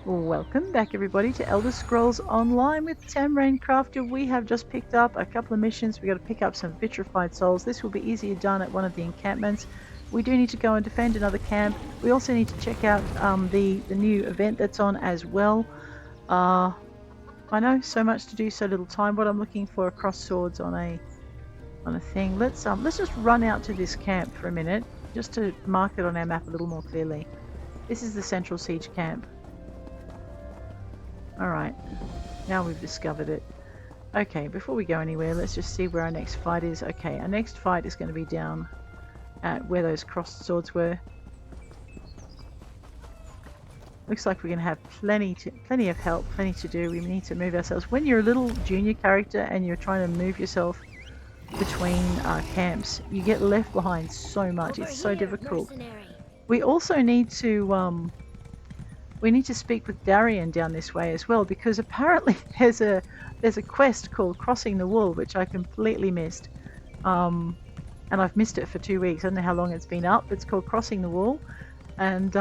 Welcome back everybody to Elder Scrolls Online with Tamrain Crafter. We have just picked up a couple of missions. We've got to pick up some vitrified souls. This will be easier done at one of the encampments. We do need to go and defend another camp. We also need to check out the new event that's on as well. I know, so much to do, so little time. What I'm looking for are cross swords on a thing. Let's just run out to this camp for a minute, just to mark it on our map a little more clearly. This is the Central Siege camp. Alright, now we've discovered it. Okay, before we go anywhere, let's just see where our next fight is. Okay, our next fight is going to be down at where those crossed swords were. Looks like we're going to have plenty of help, plenty to do. We need to move ourselves. When you're a little junior character and you're trying to move yourself between camps, you get left behind so much. It's so difficult. We also need to speak with Darian down this way as well, because apparently there's a quest called Crossing the Wall, which I completely missed. And I've missed it for 2 weeks. I don't know how long it's been up. It's called Crossing the Wall. And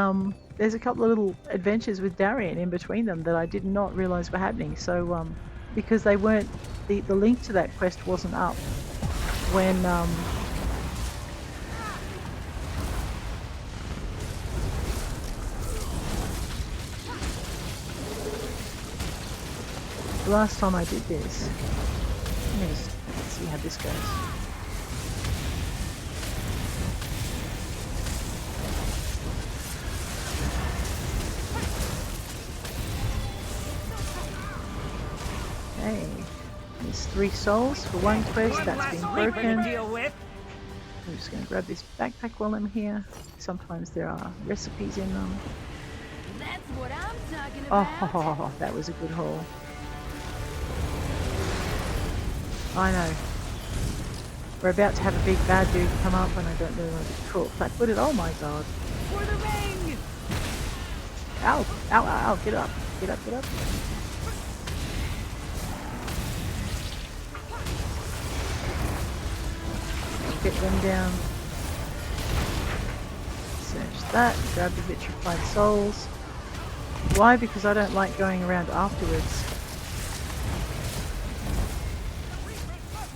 there's a couple of little adventures with Darien in between them that I did not realise were happening. So because they weren't, the link to that quest wasn't up when the last time I did this. Let's see how this goes. Okay, there's 3 souls for one quest that's been broken. I'm just going to grab this backpack while I'm here. Sometimes there are recipes in them. That's what I'm talking about. Oh, that was a good haul. I know. We're about to have a big bad dude come up and I don't really want to be caught flat-footed. Oh my god. For the ring! Ow! Ow, ow, ow. Get up. Get up, get up. Get them down. Search that. Grab the vitrified souls. Why? Because I don't like going around afterwards.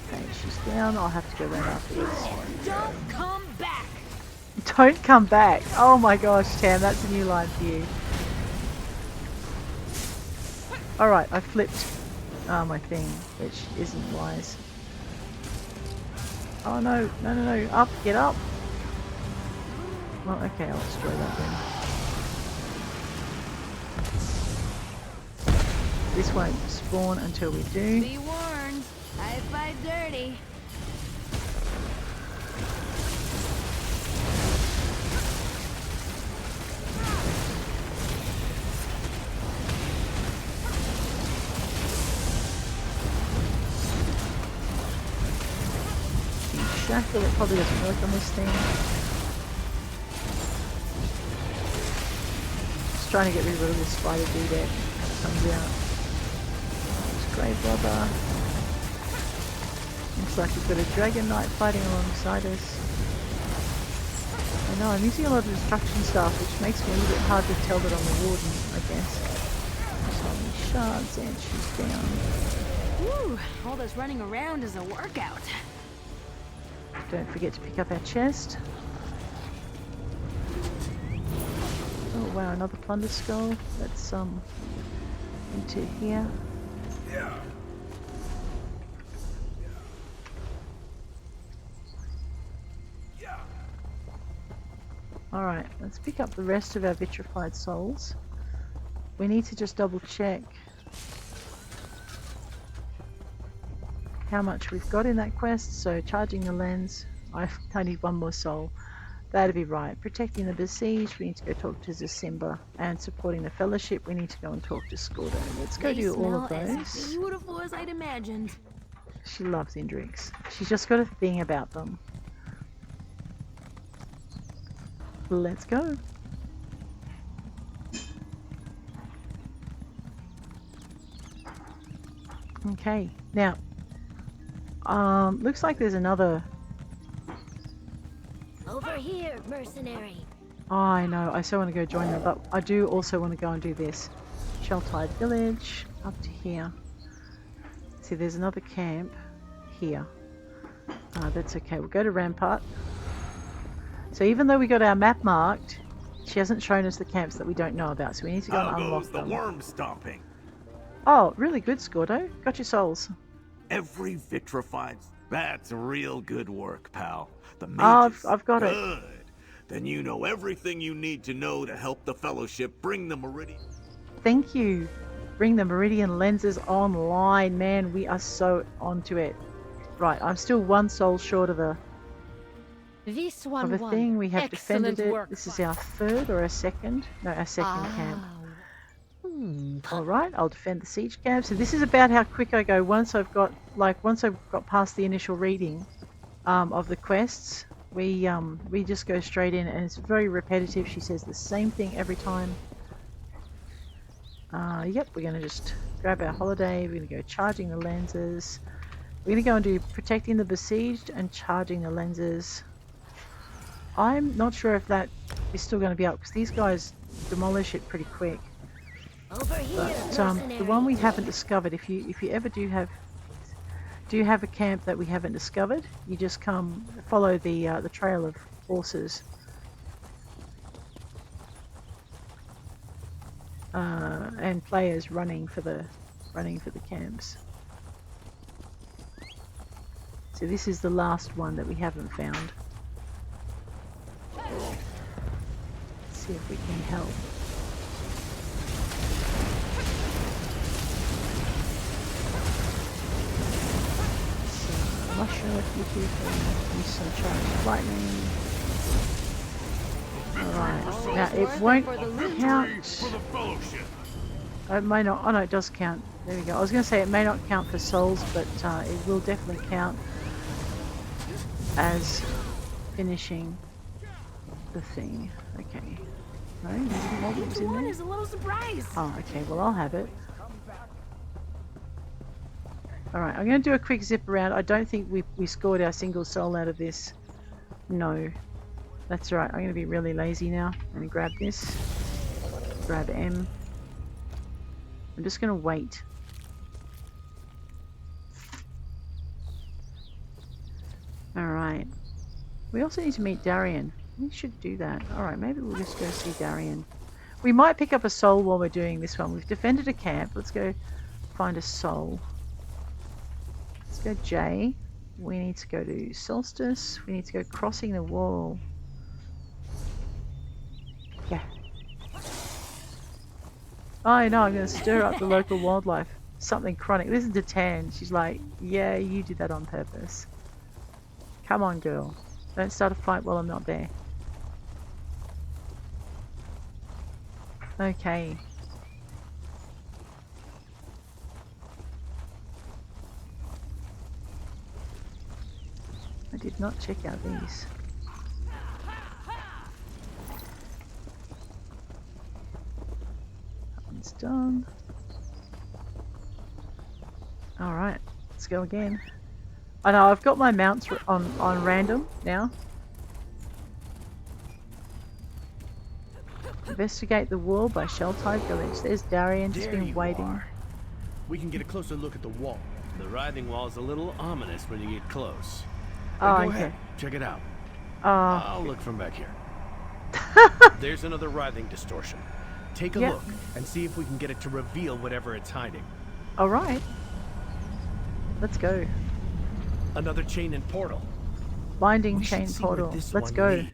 Okay, she's down. I'll have to go around afterwards. Don't come back! Don't come back! Oh my gosh, Tam, that's a new line for you. Alright, I flipped my thing, which isn't wise. Oh no, no, no, no, up, get up! Well, okay, I'll destroy that then. This won't spawn until we do. Be warned, I fight dirty. Shackle, it probably doesn't work on this thing. Just trying to get rid of this spider dude that comes out. Grave robber. Looks like we've got a dragon knight fighting alongside us. I know, I'm using a lot of destruction stuff, which makes me a little bit hard to tell that I'm a warden, I guess. So many shards and she's down. Woo! All this running around is a workout. Don't forget to pick up our chest. Oh wow, another plunder skull. Let's into here. Yeah. Alright, let's pick up the rest of our vitrified souls. We need to just double check how much we've got in that quest. So charging the lens, I need 1 more soul. That'd be right. Protecting the besieged, we need to go talk to Zasimba. And supporting the fellowship, we need to go and talk to Scordo. Let's go do all of those. As beautiful as I'd imagined. She loves Indrix. She's just got a thing about them. Let's go. Okay, now looks like there's another. Over here, mercenary. Oh, I know. I so want to go join them, but I do also want to go and do this. Sheltide Village, up to here. See, there's another camp here. That's okay. We'll go to Rampart. So even though we got our map marked, she hasn't shown us the camps that we don't know about. So we need to go and unlock them. The worm stomping? Oh, really good, Scordo. Got your souls. Every vitrified. That's real good work, pal. The Oh, mages. I've got it. Good. Then you know everything you need to know to help the Fellowship bring the Meridian. Thank you. Bring the Meridian lenses online, man. We are so onto it. Right, I'm still one soul short of a thing. We have defended it. This is our third or our second? No, our second camp. Alright, I'll defend the siege camp. So this is about how quick I go once I've got past the initial reading of the quests. We just go straight in, and it's very repetitive. She says the same thing every time. Yep, we're going to just grab our holiday. We're going to go charging the lenses. We're going to go and do protecting the besieged and charging the lenses. I'm not sure if that is still going to be up, because these guys demolish it pretty quick. Over here, But the one we haven't discovered, if you ever do have a camp that we haven't discovered, you just come follow the trail of horses. And players running for the camps. So this is the last one that we haven't found. Let's see if we can help. So, mushroom if you can use some charged lightning. Alright, now it won't count. It may not. Oh no, it does count. There we go. I was going to say it may not count for souls, but it will definitely count as finishing the thing. Okay. No, you didn't want what was in there? Is a little surprise. Oh, okay. Well, I'll have it. Alright, I'm going to do a quick zip around. I don't think we scored our single soul out of this. No. That's right. I'm going to be really lazy now. I'm going to grab this. Grab M. I'm just going to wait. Alright. We also need to meet Darian. We should do that. Alright, maybe we'll just go see Darian. We might pick up a soul while we're doing this one. We've defended a camp. Let's go find a soul. Let's go J. We need to go to Solstice. We need to go crossing the wall. Yeah. Oh no, I'm going to stir up the local wildlife. Something chronic. Listen to Tan. She's like, yeah, you did that on purpose. Come on, girl. Don't start a fight while I'm not there. Okay. I did not check out these. That one's done. Alright, let's go again. I know, I've got my mounts on random now. Investigate the wall by Sheltide Village. There's Darien, just been waiting. We can get a closer look at the wall. The writhing wall is a little ominous when you get close. Oh, Go okay. ahead, check it out. Oh, I'll look from back here. There's another writhing distortion. Take a Yep. look and see if we can get it to reveal whatever it's hiding. alright. Let's go. Another chain and portal. Binding We should chain see where portal. this Let's one go. leads.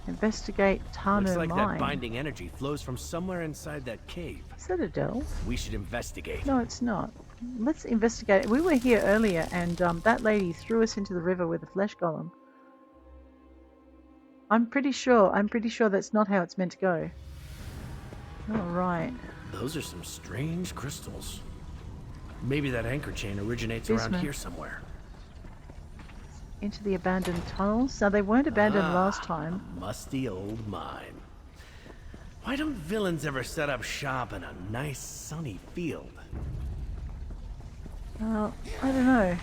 Investigate Tarnur Looks like mine. that binding energy flows from somewhere inside that cave. Is that a delve? We should investigate. No, it's not. Let's investigate. We were here earlier, and that lady threw us into the river with a flesh golem. I'm pretty sure that's not how it's meant to go. Alright. Those are some strange crystals. Maybe that anchor chain originates around Bismuth. here somewhere. Into the abandoned tunnels. Now, they weren't abandoned last time. Musty old mine. Why don't villains ever set up shop in a nice sunny field? Well, I don't know.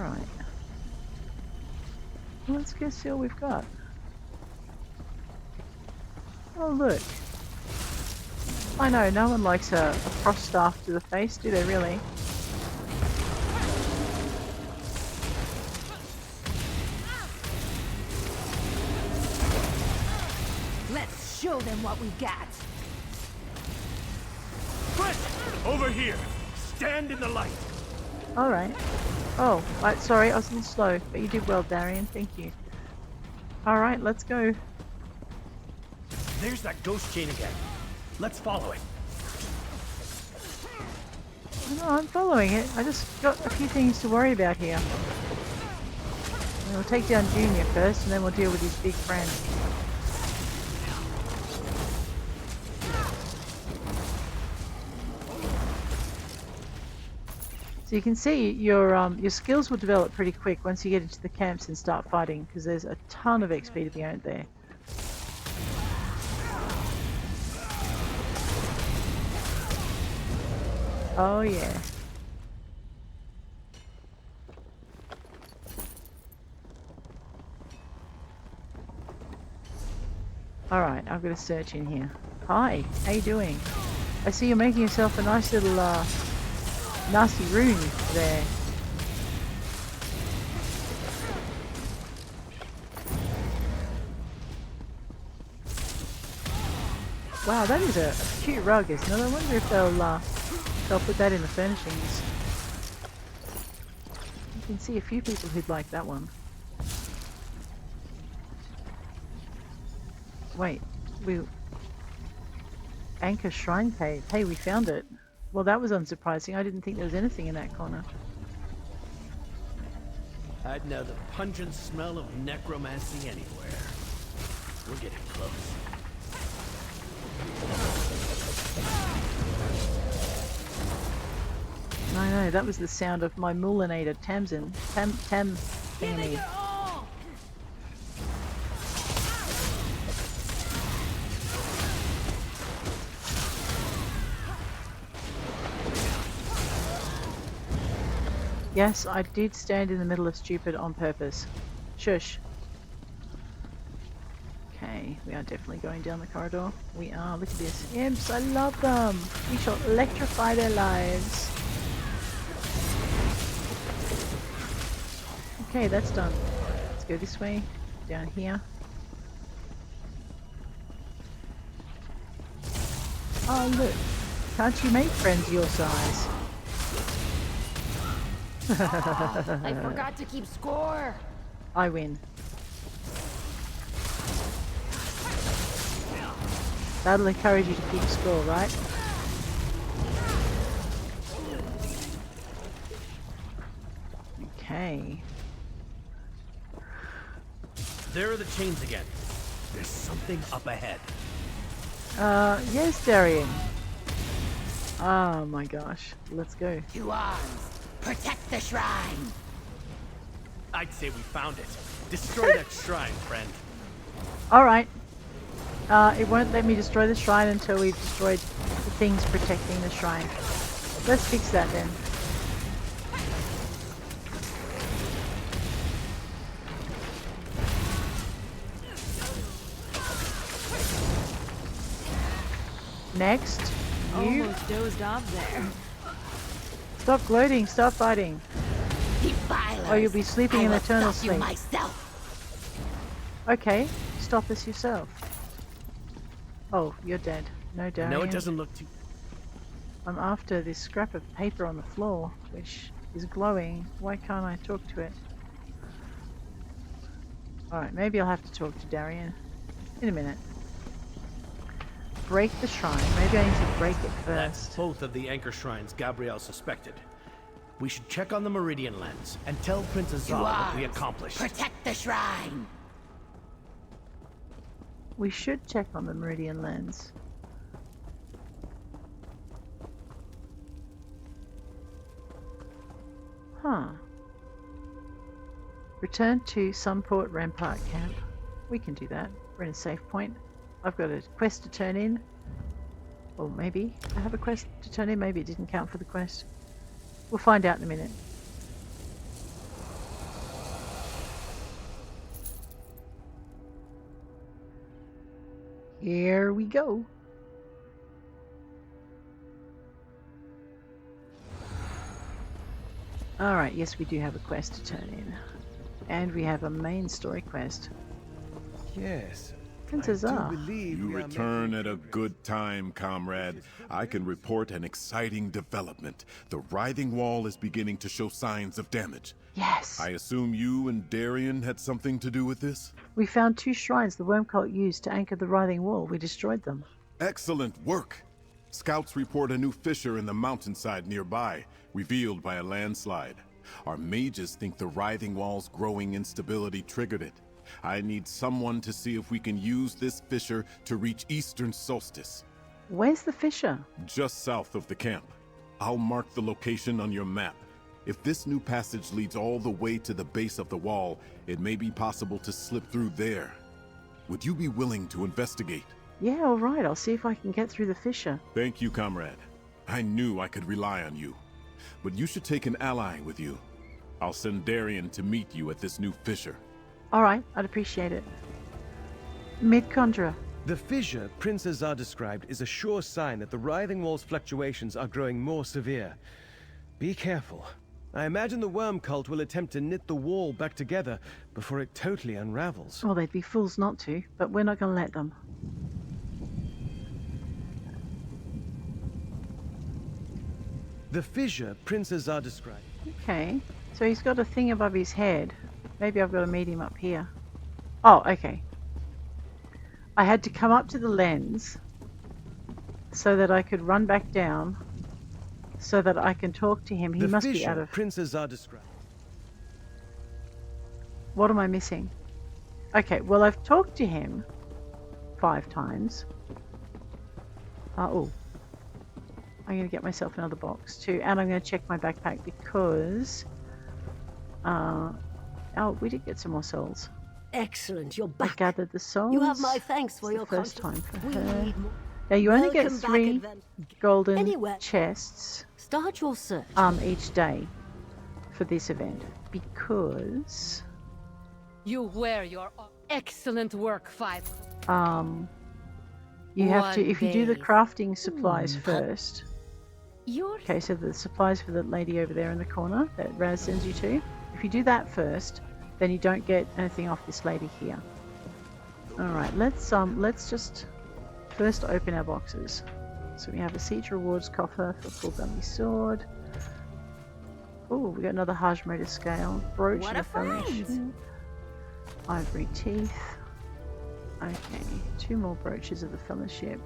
Alright. Well, let's go see what we've got. Oh, look. I know, no one likes a frost staff to the face, do they really? Let's show them what we got. Chris! Over here! Stand in the light! Alright. Oh, right, sorry, I was a little slow, but you did well, Darian, thank you. Alright, let's go. There's that ghost chain again. Let's follow it. No, I'm following it. I just got a few things to worry about here. We'll take down Junior first, and then we'll deal with his big friend. So you can see your skills will develop pretty quick once you get into the camps and start fighting, because there's a ton of XP to be earned there. Oh yeah. Alright, I've got a search in here. Hi, how you doing? I see you're making yourself a nice little nasty rune there. Wow, that is a cute rug, isn't it? I wonder if they'll put that in the furnishings. You can see a few people who'd like that one. Wait, Anchor Shrine Cave. Hey, we found it. Well, that was unsurprising. I didn't think there was anything in that corner. I'd know the pungent smell of necromancy anywhere. We're getting close. No, that was the sound of my Mullinator Tamsin. Tam thingy. Yes, I did stand in the middle of stupid on purpose. Shush. Okay, we are definitely going down the corridor. We are. Look at this. Imps, I love them. We shall electrify their lives. Okay, that's done. Let's go this way. Down here. Oh, look. Can't you make friends your size? I forgot to keep score. I win. That'll encourage you to keep score, right? Okay. There are the chains again. There's something up ahead. Yes, Darien. Oh my gosh. Let's go. To arms. Protect the shrine. I'd say we found it. Destroy that shrine, friend. Alright. It won't let me destroy the shrine until we've destroyed the things protecting the shrine. Let's fix that then. Next, you. Almost dozed off there. Stop gloating, stop fighting. Defilers. Or you'll be sleeping in eternal stop you sleep. myself. Okay, stop us yourself. Oh, you're dead. No, Darian. No, it doesn't look too... I'm after this scrap of paper on the floor, which is glowing. Why can't I talk to it? Alright, maybe I'll have to talk to Darian. In a minute. Break the shrine. Maybe I need to break it That's first. both of the anchor shrines Gabrielle suspected. We should check on the Meridian lens and tell Prince Azah what we accomplished. Protect the shrine. We should check on the Meridian lens. Huh. Return to Sunport Rampart camp. We can do that. We're in a safe point. I've got a quest to turn in. Or maybe I have a quest to turn in. Maybe it didn't count for the quest. We'll find out in a minute. Here we go. Alright, yes, we do have a quest to turn in. And we have a main story quest. Yes. Prince I do Azah. believe You we are return making at a good time, comrade. I can report an exciting development. The writhing wall is beginning to show signs of damage. Yes! I assume you and Darian had something to do with this? We found 2 shrines the worm cult used to anchor the writhing wall. We destroyed them. Excellent work! Scouts report a new fissure in the mountainside nearby, revealed by a landslide. Our mages think the writhing wall's growing instability triggered it. I need someone to see if we can use this fissure to reach Eastern Solstice. Where's the fissure? Just south of the camp. I'll mark the location on your map. If this new passage leads all the way to the base of the wall, it may be possible to slip through there. Would you be willing to investigate? Yeah, alright, I'll see if I can get through the fissure. Thank you, comrade. I knew I could rely on you. But you should take an ally with you. I'll send Darien to meet you at this new fissure. Alright, I'd appreciate it. Mid-Conjurer. The fissure Prince Azah described is a sure sign that the writhing wall's fluctuations are growing more severe. Be careful. I imagine the worm cult will attempt to knit the wall back together before it totally unravels. Well, they'd be fools not to, but we're not going to let them. The fissure Prince Azah described. Okay, so he's got a thing above his head. Maybe I've got to meet him up here. Oh, okay. I had to come up to the lens so that I could run back down so that I can talk to him. He must be out of... Prince Azah described. What am I missing? Okay, well, I've talked to him 5 times. Oh. I'm going to get myself another box too, and I'm going to check my backpack because... oh, we did get some more souls. Excellent, you're I back. gathered the souls. You have my thanks for It's your the first time contribution. for We her. need more. Now you only get Welcome back, 3 golden Anywhere. chests Start your search. each day for this event because You wear your excellent work, 5. you have to, One if you do the day. crafting supplies first. You're Okay, so the supplies for the lady over there in the corner that Raz sends you to. If you do that first, then you don't get anything off this lady here. Alright, let's just first open our boxes. So we have a siege rewards coffer for full dummy sword. Oh, we got another Hajmoda scale. Brooch What and a a fellowship. find! Ivory teeth. Okay, 2 more brooches of the fellowship.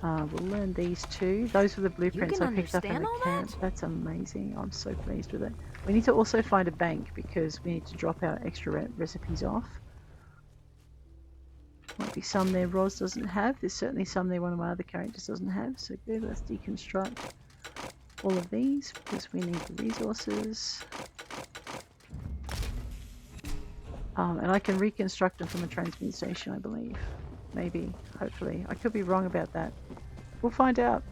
We'll learn these 2. Those were the blueprints I can picked up in understand the all camp. that? That's amazing. I'm so pleased with it. We need to also find a bank because we need to drop our extra recipes off. Might be some there Roz doesn't have. There's certainly some there one of my other characters doesn't have. So good, let's deconstruct all of these because we need the resources. And I can reconstruct them from a transmute station, I believe. Maybe, hopefully. I could be wrong about that. We'll find out.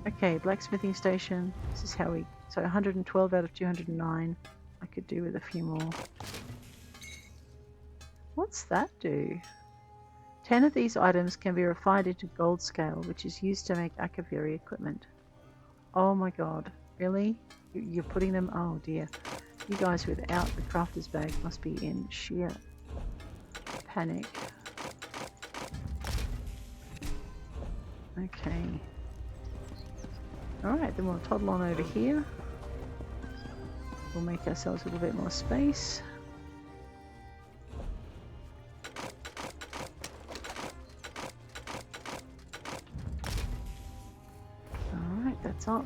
Okay, blacksmithing station. This is how we... So 112 out of 209. I could do with a few more. What's that do? 10 of these items can be refined into gold scale, which is used to make Akaviri equipment. Oh my god. Really? You're putting them... Oh dear. You guys without the crafter's bag must be in sheer panic. Okay. Alright, then we'll toddle on over here. We'll make ourselves a little bit more space. Alright, that's up.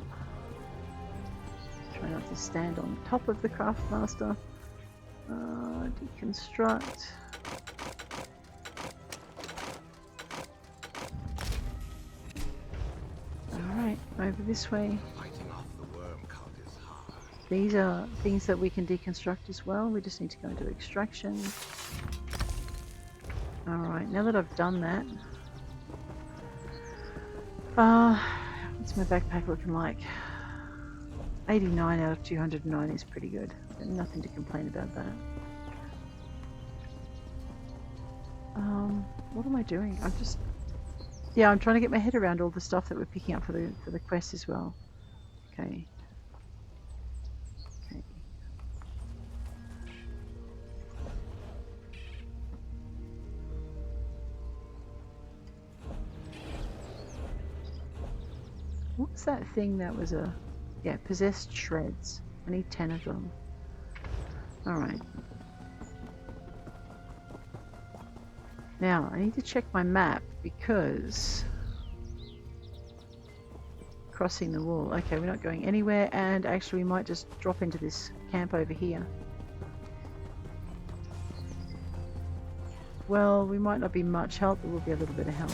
Try not to stand on top of the Craftmaster. Deconstruct. Alright, over this way. These are things that we can deconstruct as well. We just need to go into extraction. Alright, now that I've done that. What's my backpack looking like? 89 out of 209 is pretty good. Nothing to complain about that. What am I doing? I'm just... Yeah, I'm trying to get my head around all the stuff that we're picking up for the quest as well. Okay. Okay. What was that thing that was a... Yeah, possessed shreds. I need 10 of them. Alright. Now, I need to check my map because... Crossing the wall. Okay, we're not going anywhere, and actually we might just drop into this camp over here. Well, we might not be much help, but we'll be a little bit of help.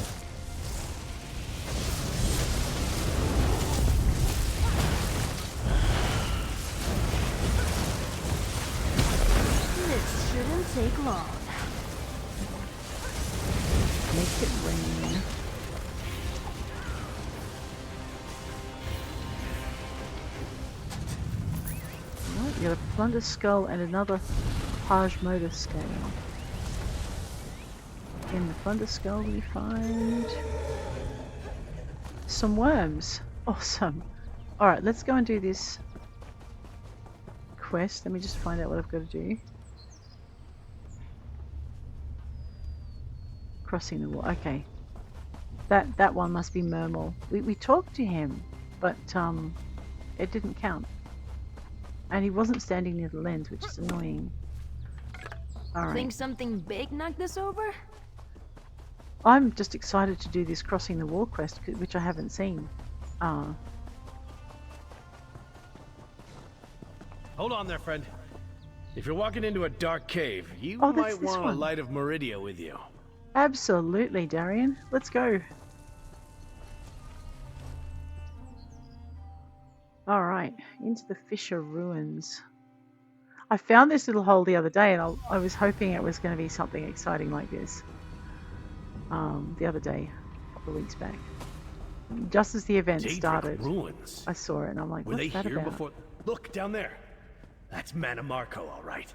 This shouldn't take long. Make it rain. Right, you got a plunder skull and another Page motor scale. In the plunder skull we find some worms. Awesome. Alright, let's go and do this quest. Let me just find out what I've got to do. Crossing the wall. Okay. That one must be Mermal. We talked to him, but it didn't count. And he wasn't standing near the lens, which is annoying. Alright. Think something big knocked this over? I'm just excited to do this crossing the wall quest, which I haven't seen. Hold on there, friend. If you're walking into a dark cave, you Oh, that's might this want a one. light of Meridia with you. Absolutely, Darian. Let's go. Alright, into the Fissure Ruins. I found this little hole the other day and I was hoping it was going to be something exciting like this. The other day, a couple of weeks back. Just as the event Daedric started, ruins. I saw it and I'm like, Were what's they that here about? before? Look down there. That's Mannimarco, all right.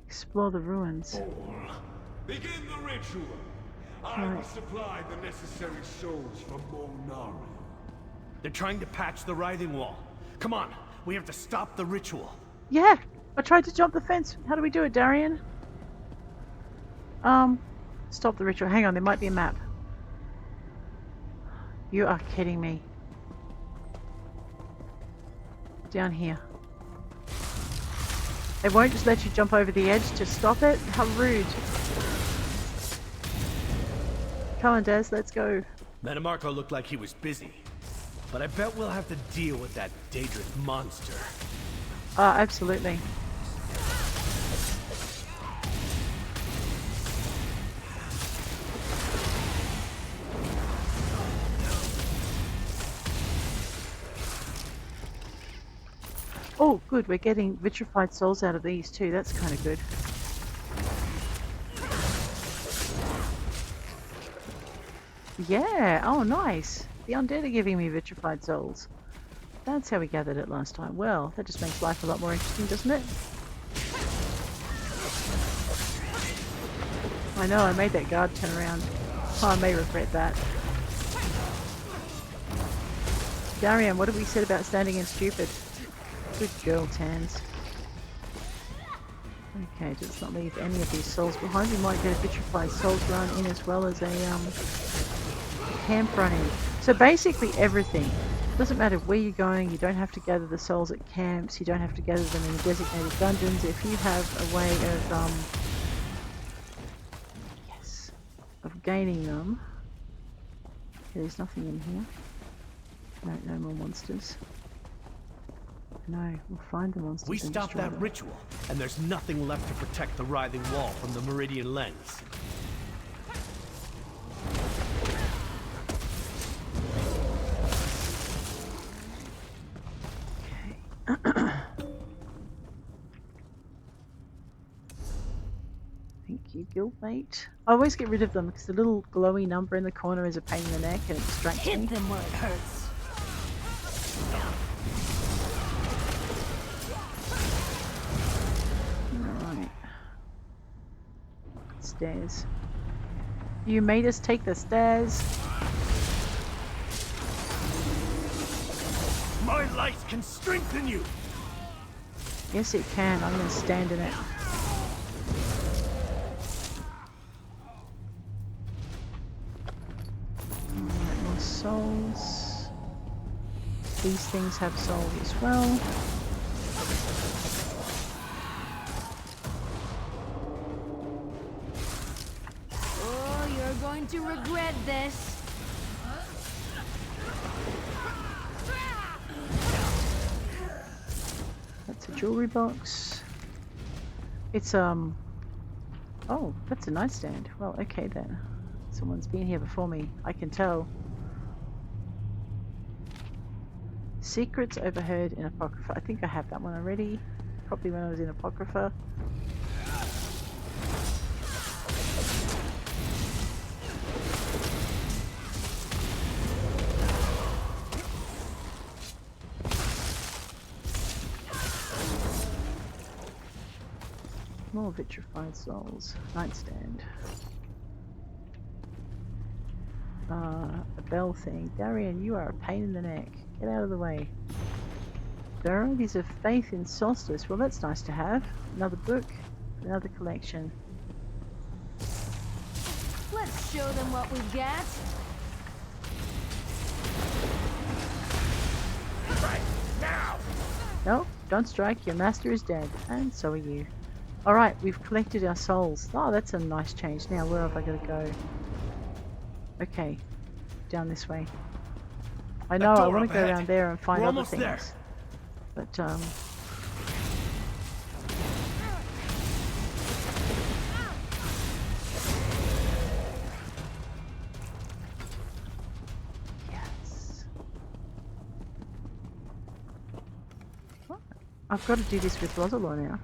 Explore the ruins. Begin the ritual. I will supply the necessary souls from Molnari. They're trying to patch the writhing wall. Come on, we have to stop the ritual. Yeah, I tried to jump the fence. How do we do it, Darian? Stop the ritual. Hang on, there might be a map. You are kidding me. Down here. They won't just let you jump over the edge to stop it? How rude. Come on, Des, let's go. Mannimarco looked like he was busy. But I bet we'll have to deal with that Daedric monster. Absolutely. Oh, good. We're getting vitrified souls out of these too. That's kind of good. Yeah. Oh, nice. The undead are giving me vitrified souls. That's how we gathered it last time. Well, that just makes life a lot more interesting, doesn't it? I know, I made that guard turn around. Oh, I may regret that. Darian, what have we said about standing in stupid? Good girl, Tans. Okay, let's not leave any of these souls behind. We might get a vitrified souls run in as well as a camp run in. So basically everything. Doesn't matter where you're going, you don't have to gather the souls at camps, you don't have to gather them in designated dungeons. If you have a way of gaining them. Okay, there's nothing in here. No, no more monsters. No, we'll find the monsters. We and stop destroy that them. ritual, and there's nothing left to protect the writhing wall from the Meridian lens. Thank you, guildmate. I always get rid of them because the little glowy number in the corner is a pain in the neck and it distracts me. Hit them where it hurts. Alright. stairs. You made us take the stairs. My light can strengthen you. Yes, it can. I'm going to stand in it. Alright, more souls. These things have souls as well. Oh, you're going to regret this. That's a jewelry box. It's oh, that's a nightstand. Well, okay then. Someone's been here before me. I can tell. Secrets overheard in Apocrypha. I think I have that one already. Probably when I was in Apocrypha. More vitrified souls. Nightstand. A bell thing. Darian, you are a pain in the neck. Get out of the way. Varieties of faith in Solstice. Well, that's nice to have. Another book. Another collection. Let's show them what we've got. Right now. No, don't strike. Your master is dead. And so are you. Alright, we've collected our souls. Oh, that's a nice change. Now, where have I got to go? Okay. Down this way. I know I want to go around there and find other things. There. But, yes. Oh, I've got to do this with Rosalor now.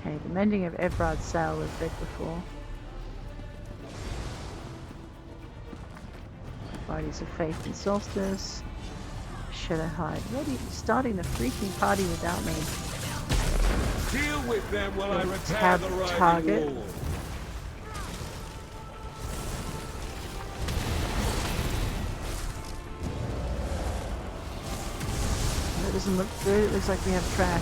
Okay, the mending of Everard's sail was read before. Parties of faith in Solstice. Shadowhide. What are you starting the freaking party without me? Deal with them while I repair Tab the riding target. wall. That doesn't look good. It looks like we have trash.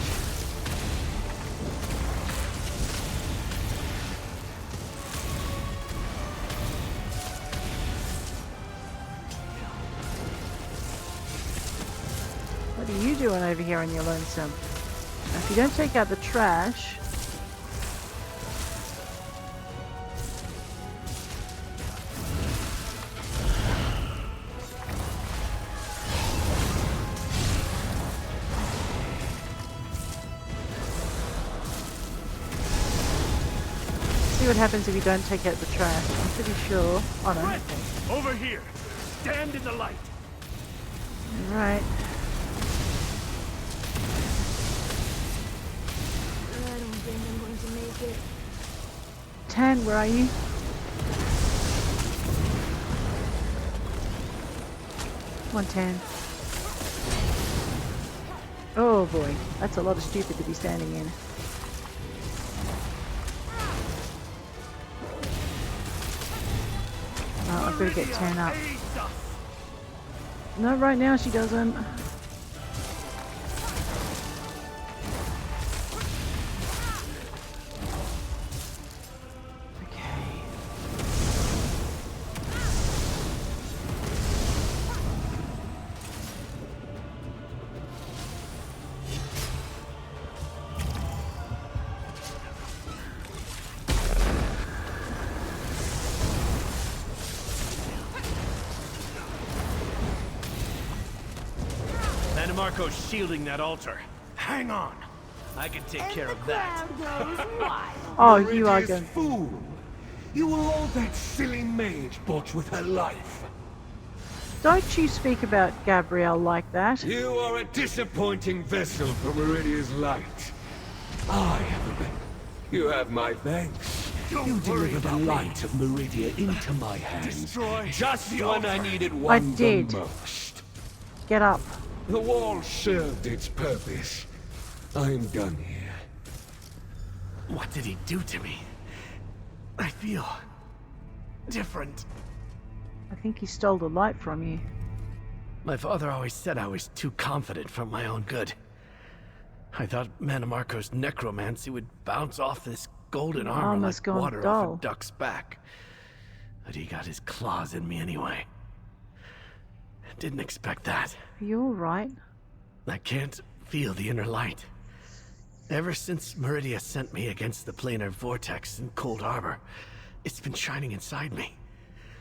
What are you doing over here on your lonesome? Now, if you don't take out the trash... See what happens if you don't take out the trash. I'm pretty sure... Oh no. Right. Over here. Stand in the light. Right. I don't think I'm going to make it. Tan, where are you? Come on, Tan. Oh boy, that's a lot of stupid to be standing in. Oh, I've got to get Tan up. No, right now she doesn't. Mannimarco's shielding that altar. Hang on. I can take care of that. Crowd goes wild. Oh, you are Meridia's going. fool. You were all that silly mage bought with her life. Don't you speak about Gabrielle like that. You are a disappointing vessel for Meridia's light. I have a... You have my thanks. You delivered the light of Meridia into my hands. Destroy Just the when I altar. needed one did. the most. Get up. The wall served its purpose. I'm done here. What did he do to me? I feel different. I think he stole the light from you. My father always said I was too confident for my own good. I thought Mannimarco's necromancy would bounce off this golden armor armor's like gone water dull. off a duck's back. But he got his claws in me anyway. Didn't expect that. Are you alright? I can't feel the inner light. Ever since Meridia sent me against the planar vortex in Cold Harbor, it's been shining inside me.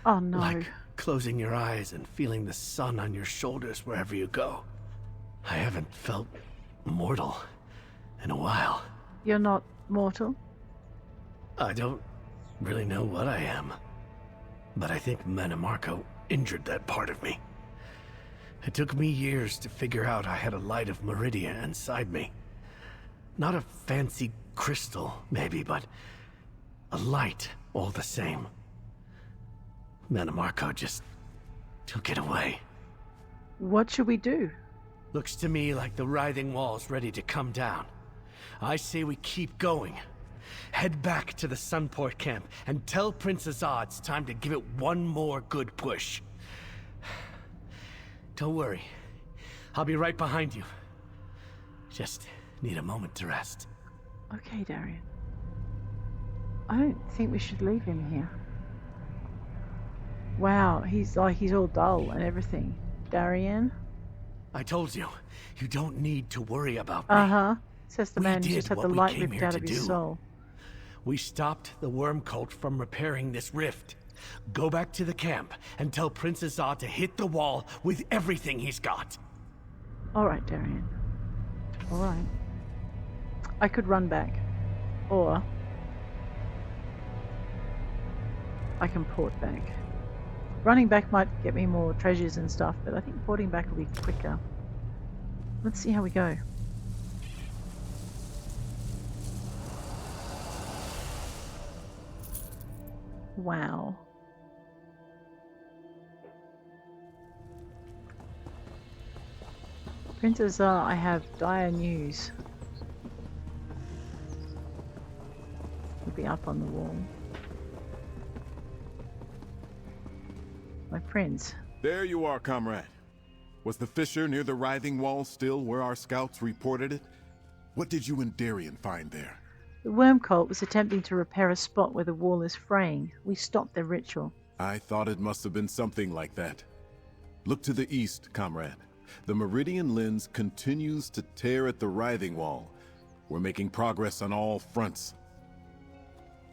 Oh no. Like closing your eyes and feeling the sun on your shoulders wherever you go. I haven't felt mortal in a while. You're not mortal? I don't really know what I am. But I think Mannimarco injured that part of me. It took me years to figure out I had a light of Meridia inside me. Not a fancy crystal, maybe, but a light all the same. Mannimarco just took it away. What should we do? Looks to me like the writhing wall's ready to come down. I say we keep going. Head back to the Sunport camp and tell Prince Azah it's time to give it one more good push. Don't worry. I'll be right behind you. Just need a moment to rest. Okay, Darian. I don't think we should leave him here. Wow, he's all dull and everything. Darien? I told you, you don't need to worry about me. Uh-huh. Says the We man who did just had what the we light came ripped here out to of his do. soul. We stopped the worm cult from repairing this rift. Go back to the camp and tell Prince Azah to hit the wall with everything he's got. Alright, Darian. Alright. I could run back. Or I can port back. Running back might get me more treasures and stuff, but I think porting back will be quicker. Let's see how we go. Wow. Prince Azah, I have dire news. He'll be up on the wall. My prince. There you are, comrade. Was the fissure near the writhing wall still where our scouts reported it? What did you and Darien find there? The worm cult was attempting to repair a spot where the wall is fraying. We stopped their ritual. I thought it must have been something like that. Look to the east, comrade. The Meridian lens continues to tear at the writhing wall. We're making progress on all fronts.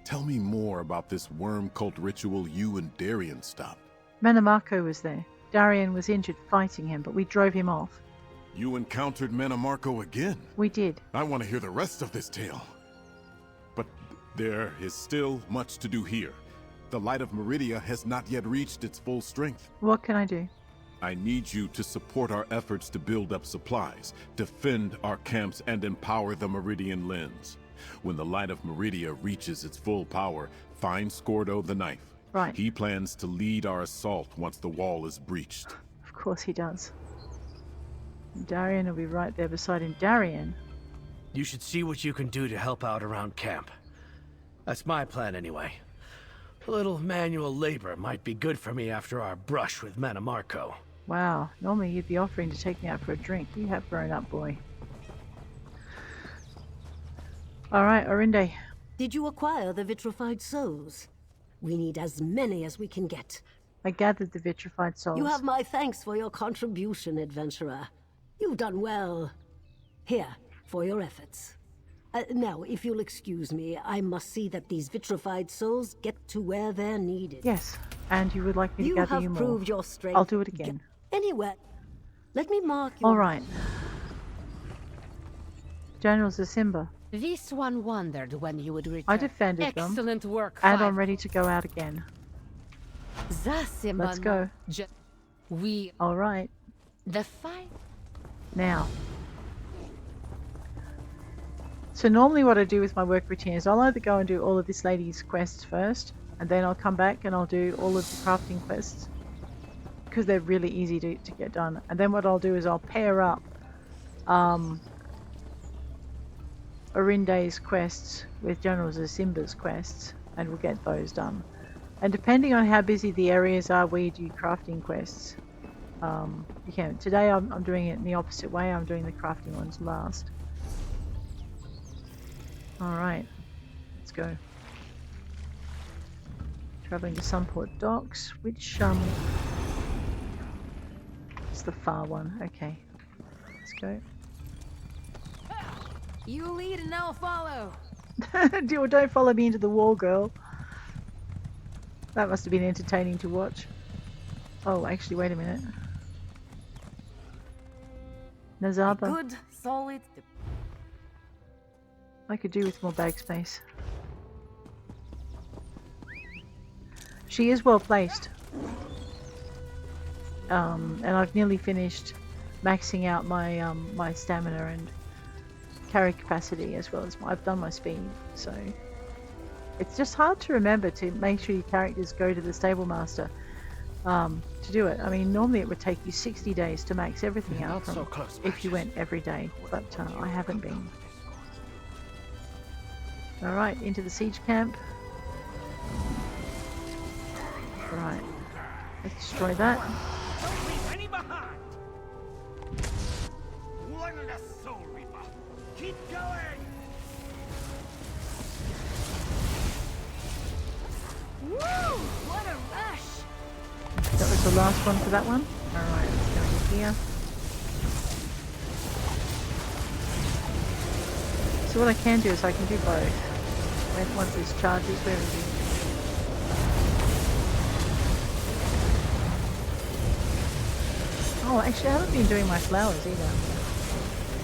Tell me more about this worm cult ritual you and Darien stopped. Mannimarco was there. Darian was injured fighting him, but we drove him off. You encountered Mannimarco again? We did. I want to hear the rest of this tale. But there is still much to do here. The light of Meridia has not yet reached its full strength. What can I do? I need you to support our efforts to build up supplies, defend our camps, and empower the Meridian lens. When the light of Meridia reaches its full power, find Scordo the knife. Right. He plans to lead our assault once the wall is breached. Of course he does. Darian will be right there beside him. Darian? You should see what you can do to help out around camp. That's my plan anyway. A little manual labor might be good for me after our brush with Mannimarco. Wow, normally you'd be offering to take me out for a drink. You have grown up, boy. Alright, Orinde. Did you acquire the vitrified souls? We need as many as we can get. I gathered the vitrified souls. You have my thanks for your contribution, adventurer. You've done well. Here, for your efforts. Now, if you'll excuse me, I must see that these vitrified souls get to where they're needed. Yes, and you would like me to You gather have you more. proved your strength. I'll do it again. Anywhere. Let me mark you. Alright. General Zasimba. This one wondered when you would return. I defended them. Excellent work. And I'm Five. ready to go out again. Let's go. We Alright. the fight. Now. So normally what I do with my work routine is I'll either go and do all of this lady's quests first, and then I'll come back and I'll do all of the crafting quests. because they're really easy to get done. And then what I'll do is I'll pair up Orinde's quests with General Zimba's quests, and we'll get those done. And depending on how busy the areas are where you do crafting quests, you can. Today I'm doing it in the opposite way. I'm doing the crafting ones last. Alright, let's go. Traveling to Sunport docks, which it's the far one. Okay, let's go. You lead and I'll follow. Don't follow me into the wall, girl. That must have been entertaining to watch. Oh, actually, wait a minute. Nazaba. Good, solid. I could do with more bag space. She is well placed. And I've nearly finished maxing out my my stamina and carry capacity, as well as I've done my speed. So it's just hard to remember to make sure your characters go to the stable master to do it. I mean, normally it would take you 60 days to max everything out from, if you went every day, but I haven't been. Alright, into the siege camp. Right, let's destroy that. Don't leave any behind. One less soul reaper. Keep going. Woo! What a rush! That was the last one for that one. Alright, let's go in here. So what I can do is I can do both. Once this charges, where is it? Oh, actually I haven't been doing my flowers either.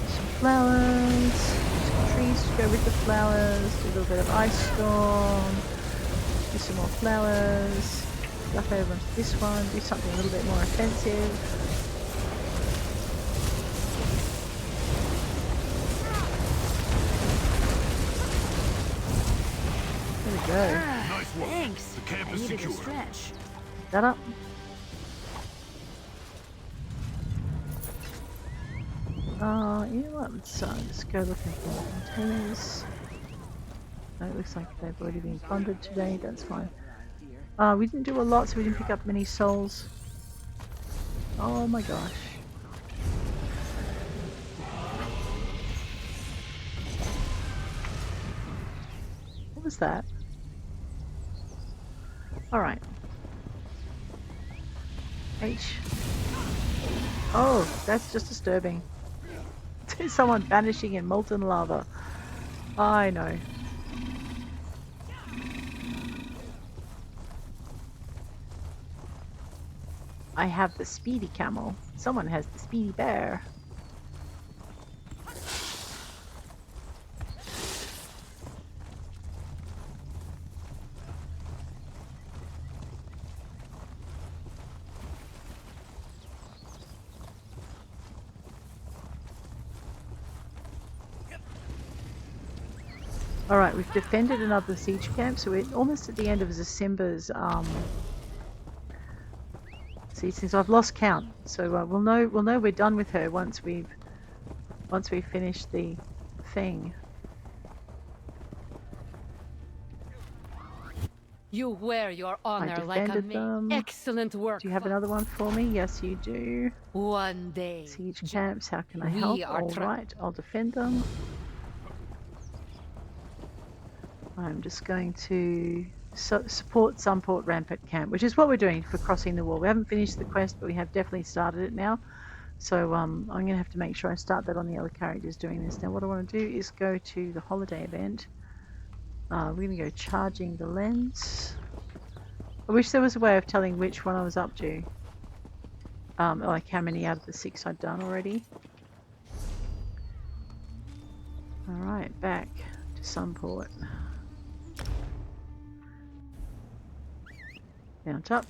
Some flowers, some trees to go with the flowers, do a little bit of ice storm, do some more flowers, duck over onto this one, do something a little bit more offensive. There we go. Nice work. Thanks. The camp I is needed a secure. stretch. That up. You know what, let's go looking for containers. No, it looks like they've already been plundered today, that's fine. We didn't do a lot, so we didn't pick up many souls. Oh my gosh. What was that? Alright. H. Oh, that's just disturbing. Someone vanishing in molten lava. I know. I have the speedy camel. Someone has the speedy bear. Alright, we've defended another siege camp, so we're almost at the end of Zimba's siege thing. So I've lost count, so we'll know we're done with her once we've finished the thing. You wear your honor like a defended me. them. Excellent work. Do you have another one for me? Yes, you do. One day. Siege camps, how can I We help? are Alright, I'll defend them. I'm just going to support Sunport Rampart camp, which is what we're doing for crossing the wall. We haven't finished the quest, but we have definitely started it now. So I'm going to have to make sure I start that on the other characters doing this. Now what I want to do is go to the holiday event. We're going to go charging the lens. I wish there was a way of telling which one I was up to. Like how many out of the 6 I'd done already. Alright, back to Sunport. Mount up.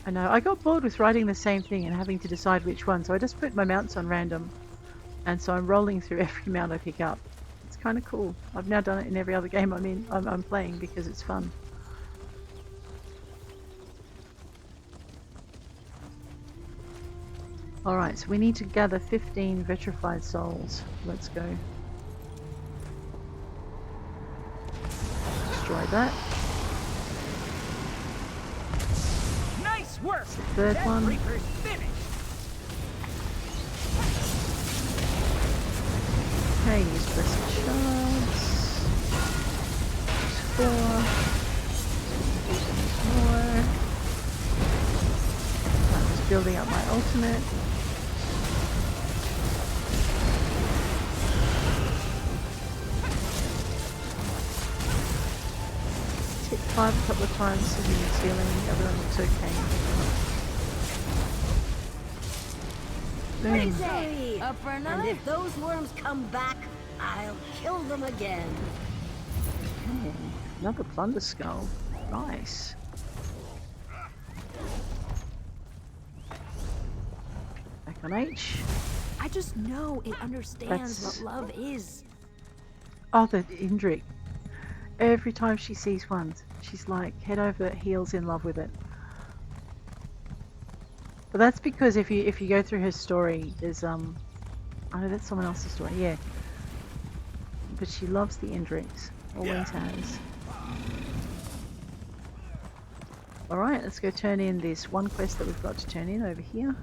I know, I got bored with writing the same thing and having to decide which one, so I just put my mounts on random. And so I'm rolling through every mount I pick up. It's kind of cool. I've now done it in every other game I'm playing because it's fun. Alright, so we need to gather 15 vitrified souls. Let's go. Destroy that. Nice work. Third That one. Reaper's finished. Okay, use blessed shards. Use 4. Use more. I'm just building up my ultimate. Hit 5 a couple of times, so the ceiling, the other one looks okay. Boom. Hey, Up for and another? if those worms come back, I'll kill them again. Okay, another plunder skull. Nice. Back on H. I just know it understands That's- what love is. Oh, the Indrik. Every time she sees one, she's like head over heels in love with it. But that's because if you go through her story, there's I know that's someone else's story, yeah. But she loves the Indriks, always has. All right, let's go turn in this one quest that we've got to turn in over here.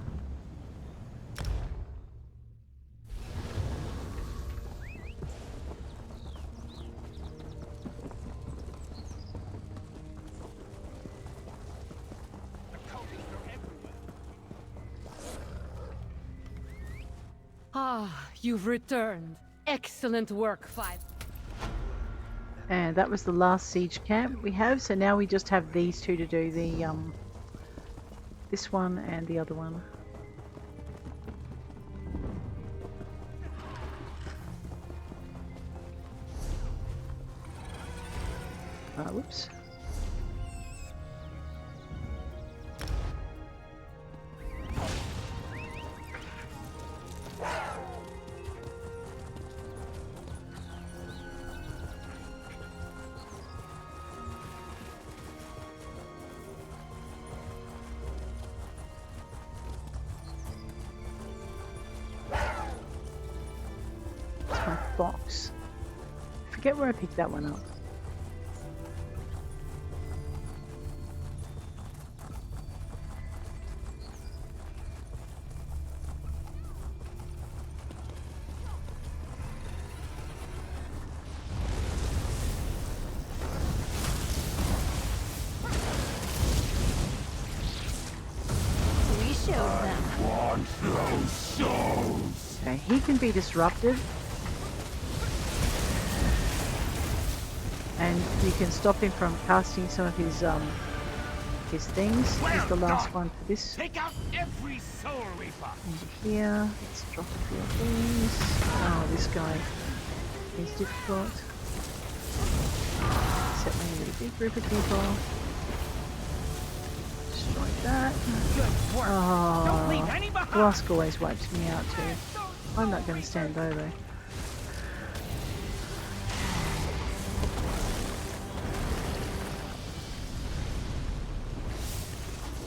Ah, you've returned. Excellent work, 5. And that was the last siege camp we have, so now we just have these two to do, the this one and the other one. Whoops. My box. Forget where I picked that one up. We showed them. Want those souls? Okay, he can be disruptive. And you can stop him from casting some of his things. Here's the last one for this. Take out every soul reaper. Over here, let's drop a few of these. Oh, this guy is difficult. Set me with a big group of people. Destroy that. Good work. Don't leave any Oh, behind. Glask always wipes me out too. I'm not going to stand by though.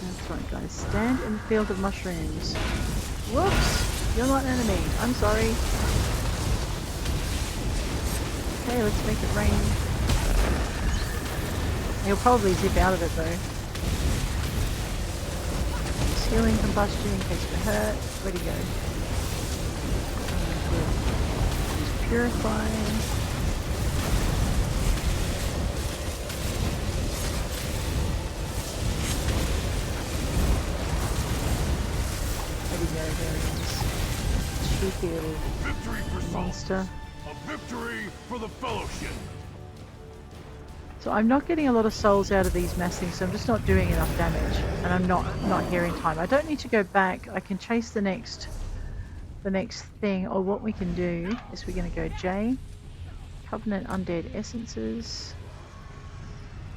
That's right, guys. Stand in the field of mushrooms. Whoops! You're not an enemy. I'm sorry. Okay, let's make it rain. He'll probably zip out of it though. Healing combustion in case we're hurt. Where'd he go? Just purifying. There we go, there it is. Cheeky little Victory for monster. A victory for the Fellowship. So I'm not getting a lot of souls out of these mass things, so I'm just not doing enough damage. And I'm not here in time. I don't need to go back. I can chase the next thing, or what we can do is we're gonna go J. Covenant Undead Essences.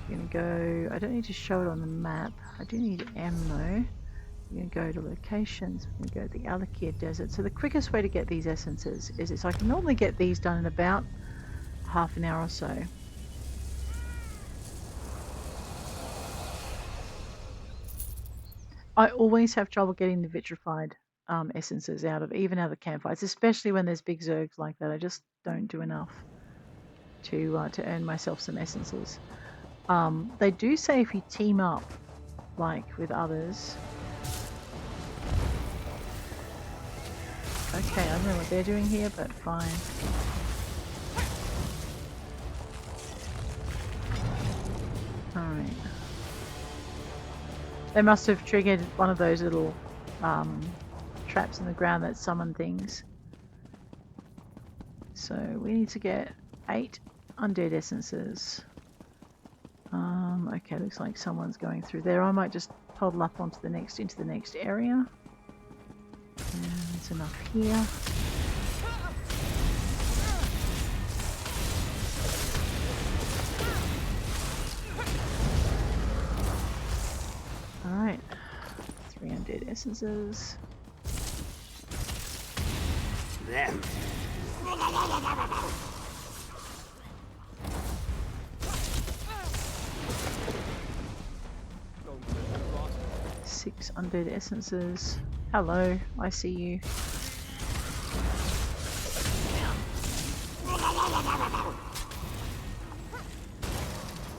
We're gonna go, I don't need to show it on the map. I do need M though. We're going to go to locations, we're going to go to the Alik'r Desert. So the quickest way to get these essences is this. I can normally get these done in about half an hour or so. I always have trouble getting the vitrified essences out of campfires, especially when there's big zergs like that. I just don't do enough to earn myself some essences. They do say if you team up, like with others. Okay, I don't know what they're doing here, but fine. Alright. They must have triggered one of those little traps in the ground that summon things. So we need to get 8 Undead Essences. Okay, looks like someone's going through there. I might just toddle up onto the next, into the next area. And there's enough here. Alright. 3 Undead Essences. Them. 6 Undead Essences. Hello, I see you.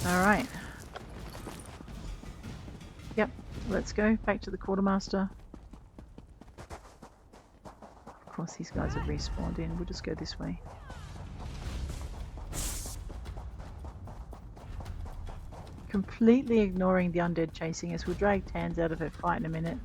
Alright. Yep, let's go back to the quartermaster. Of course, these guys have respawned in. We'll just go this way. Completely ignoring the undead chasing us. We'll drag Tans out of her fight in a minute.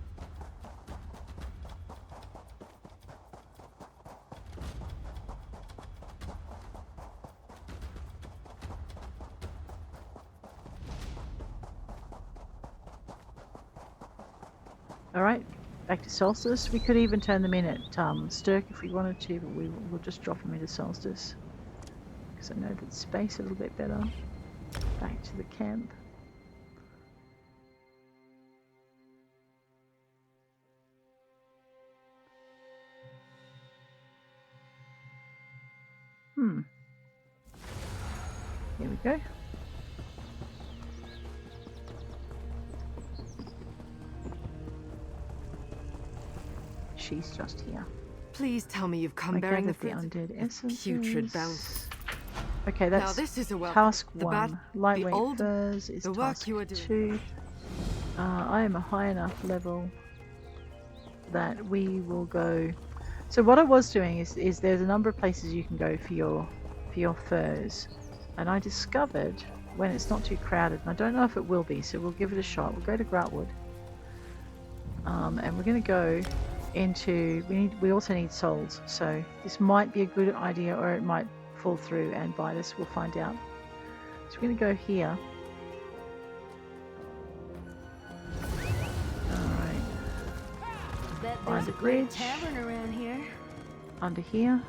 Alright, back to Solstice. We could even turn them in at Stirk if we wanted to, but we'll just drop them into Solstice. Because I know that space a little bit better. Back to the camp. Here we go. She's just here. Please tell me you've come bearing the Undead Essences. Putrid bounce. Okay, that's now this is a task the 1. Lightweight old, furs is the work task you are doing. 2. I am a high enough level that we will go. So what I was doing is there's a number of places you can go for your furs, and I discovered when it's not too crowded, and I don't know if it will be, so we'll give it a shot. We'll go to Groutwood, and we're going to go into. We also need souls, so this might be a good idea, or it might fall through and bite us. We'll find out. So we're going to go here. Find a bridge. Tavern around here. Under here.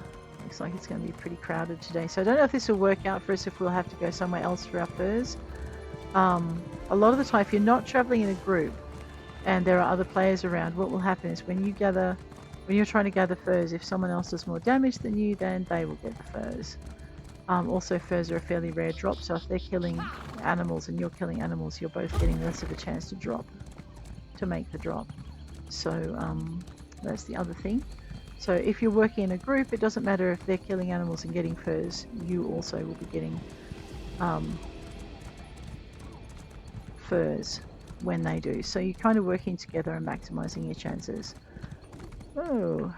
Looks like it's going to be pretty crowded today. So I don't know if this will work out for us, if we'll have to go somewhere else for our furs. A lot of the time, if you're not traveling in a group and there are other players around, what will happen is when you're trying to gather furs, if someone else does more damage than you, then they will get the furs. Also, furs are a fairly rare drop, so if they're killing animals and you're killing animals, you're both getting less of a chance to make the drop. So that's the other thing. So if you're working in a group, it doesn't matter if they're killing animals and getting furs, you also will be getting furs when they do. So you're kind of working together and maximizing your chances. Oh,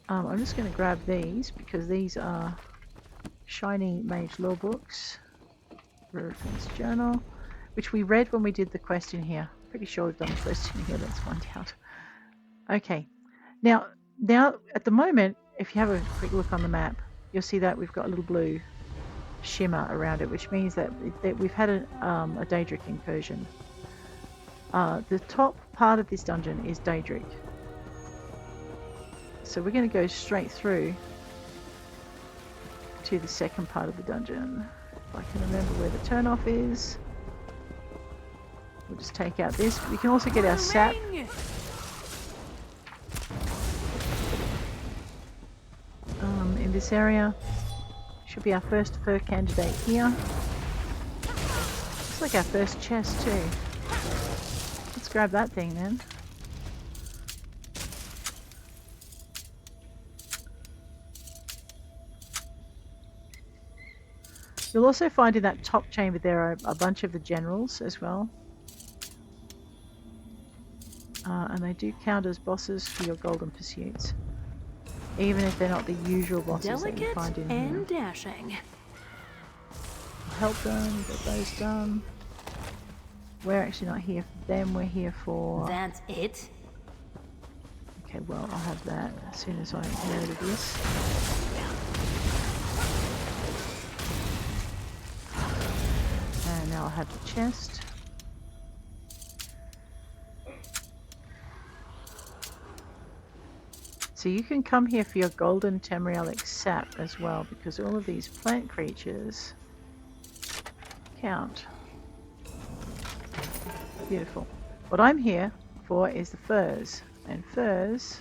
I'm just going to grab these because these are shiny mage law books. Reference journal, which we read when we did the quest in here. Pretty sure we've done the quest in here. Let's find out. Okay, now at the moment, if you have a quick look on the map, you'll see that we've got a little blue shimmer around it, which means that we've had a Daedric incursion. The top part of this dungeon is Daedric, so we're going to go straight through to the second part of the dungeon. If I can remember where the turn-off is. We'll just take out this. We can also get our sap. In this area. Should be our first fur candidate here. Looks like our first chest too. Let's grab that thing then. You'll also find in that top chamber there are a bunch of the generals as well. And they do count as bosses for your golden pursuits. Even if they're not the usual bosses that you find in and here. dashing. Help them, get those done. We're actually not here for them, we're here for... That's it? Okay, well, I'll have that as soon as I load this. And now I'll have the chest. So you can come here for your golden Tamrielic sap as well, because all of these plant creatures count. Beautiful. What I'm here for is the furs. And furs...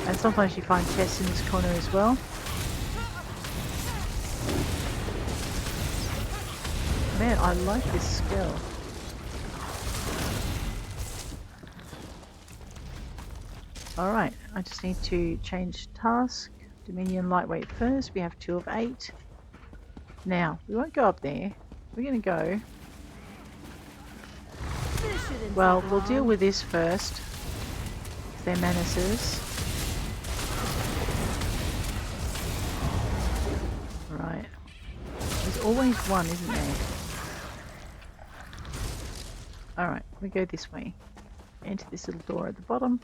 And sometimes you find chests in this corner as well. Man, I like this skill. Alright, I just need to change task. Dominion lightweight first. We have 2 of 8. Now, we won't go up there. We're going to go... Well, we'll deal with this first. They're menaces. Right. There's always one, isn't there? Alright, we go this way. Enter this little door at the bottom.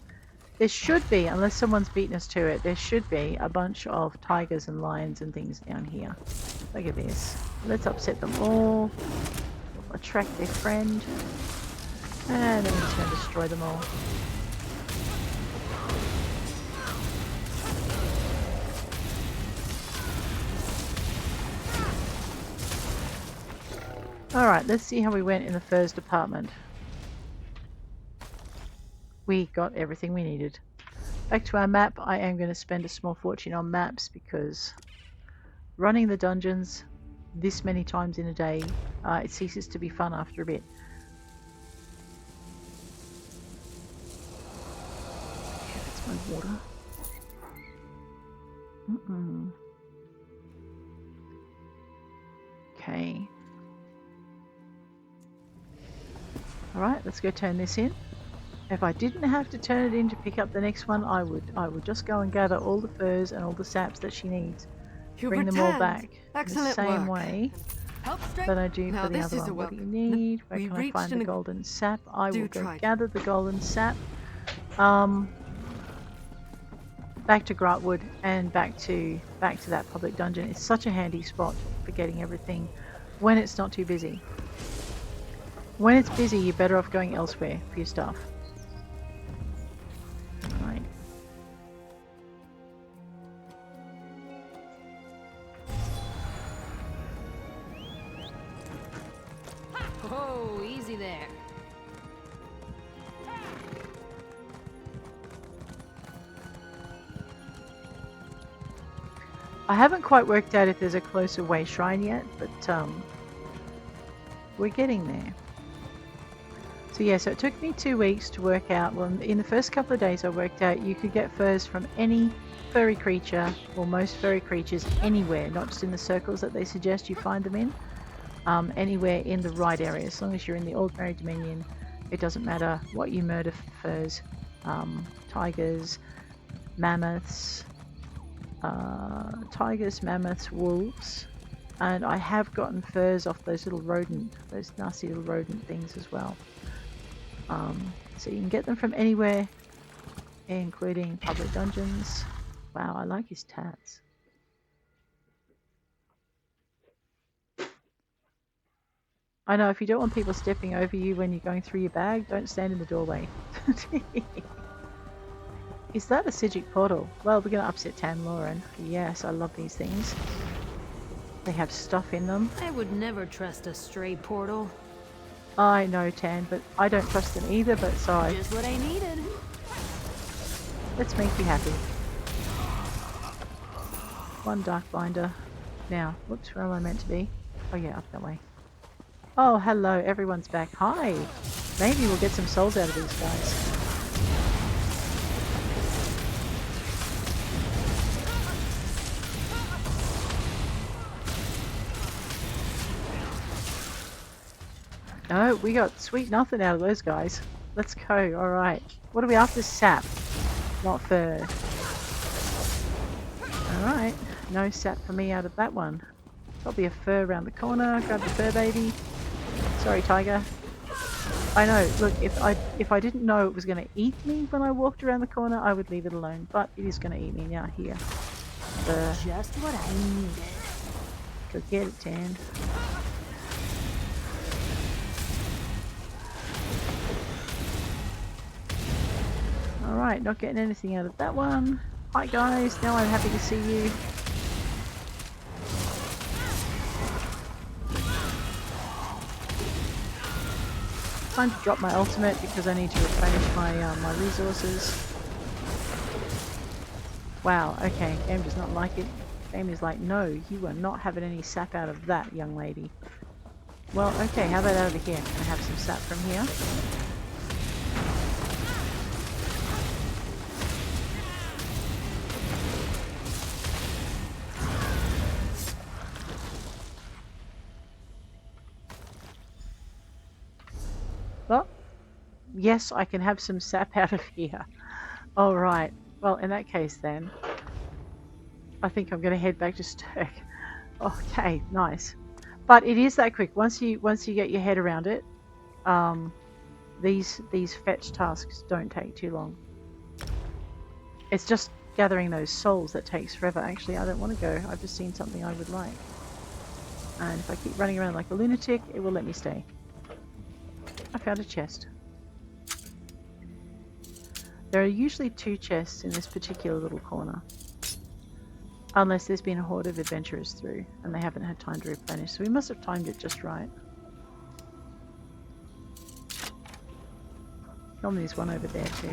There should be, unless someone's beaten us to it, there should be a bunch of tigers and lions and things down here. Look at this. Let's upset them all. Attract their friend. And then we're just going to destroy them all. Alright, let's see how we went in the first department. We got everything we needed. Back to our map. I am going to spend a small fortune on maps because running the dungeons this many times in a day, it ceases to be fun after a bit. Okay, that's my water. Okay. Alright, let's go turn this in. If I didn't have to turn it in to pick up the next one, I would just go and gather all the furs and all the saps that she needs. Bring them all back in the same way that I do for the other one. What do you need? Where can I find the golden sap? I will go gather the golden sap. Back to Grotwood and back to that public dungeon. It's such a handy spot for getting everything when it's not too busy. When it's busy, you're better off going elsewhere for your stuff. Right. Oh, easy there. I haven't quite worked out if there's a closer Wayshrine yet, but we're getting there. So yeah, so it took me 2 weeks to work out. Well, in the first couple of days I worked out you could get furs from any furry creature, or most furry creatures, anywhere, not just in the circles that they suggest you find them in. Anywhere in the right area, as long as you're in the Ordinary Dominion. It doesn't matter what you murder for furs. Tigers, mammoths, mammoths, wolves. And I have gotten furs off those nasty little rodent things as well. So you can get them from anywhere, including public dungeons. Wow, I like his tats. I know, if you don't want people stepping over you when you're going through your bag, don't stand in the doorway. Is that a Sigic portal? Well, we're going to upset Tamrain. Yes, I love these things. They have stuff in them. I would never trust a stray portal. I know, Tan, but I don't trust them either, but sorry. Just what I needed. Let's make you happy. One dark binder. Now, whoops, where am I meant to be? Oh yeah, up that way. Oh, hello, everyone's back. Hi! Maybe we'll get some souls out of these guys. Oh, we got sweet nothing out of those guys. Let's go. Alright. What are we after? Sap. Not fur. Alright. No sap for me out of that one. Probably a fur around the corner. Grab the fur baby. Sorry, tiger. I know. Look, if I didn't know it was going to eat me when I walked around the corner, I would leave it alone. But it is going to eat me now. Here. Just what I needed. Go get it, Tan. Alright, not getting anything out of that one. Hi guys, now I'm happy to see you. Time to drop my ultimate because I need to replenish my my resources. Wow, okay, game does not like it. Game is like, no, you are not having any sap out of that, young lady. Well, okay, how about over here? Can I have some sap from here? Well, yes, I can have some sap out of here. Alright, well, in that case then, I think I'm going to head back to Sturk. Okay, nice. But it is that quick. Once you get your head around it, these fetch tasks don't take too long. It's just gathering those souls that takes forever. Actually, I don't want to go. I've just seen something I would like. And if I keep running around like a lunatic, it will let me stay. I found a chest. There are usually 2 chests in this particular little corner. Unless there's been a horde of adventurers through and they haven't had time to replenish. So we must have timed it just right. Normally there's one over there too.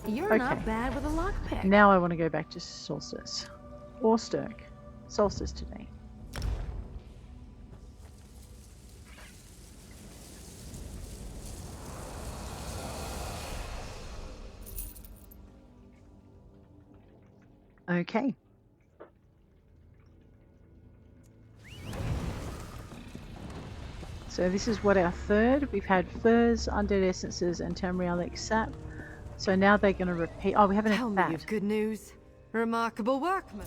You're Okay. not bad with a lockpick. Now I want to go back to Solstice. Or Sturk. Solstice today. Okay. So this is what our third. We've had furs, undead essences, and Tamrielic sap. So now they're going to repeat. Oh, we haven't Tell had me that. you've good news. Remarkable workman.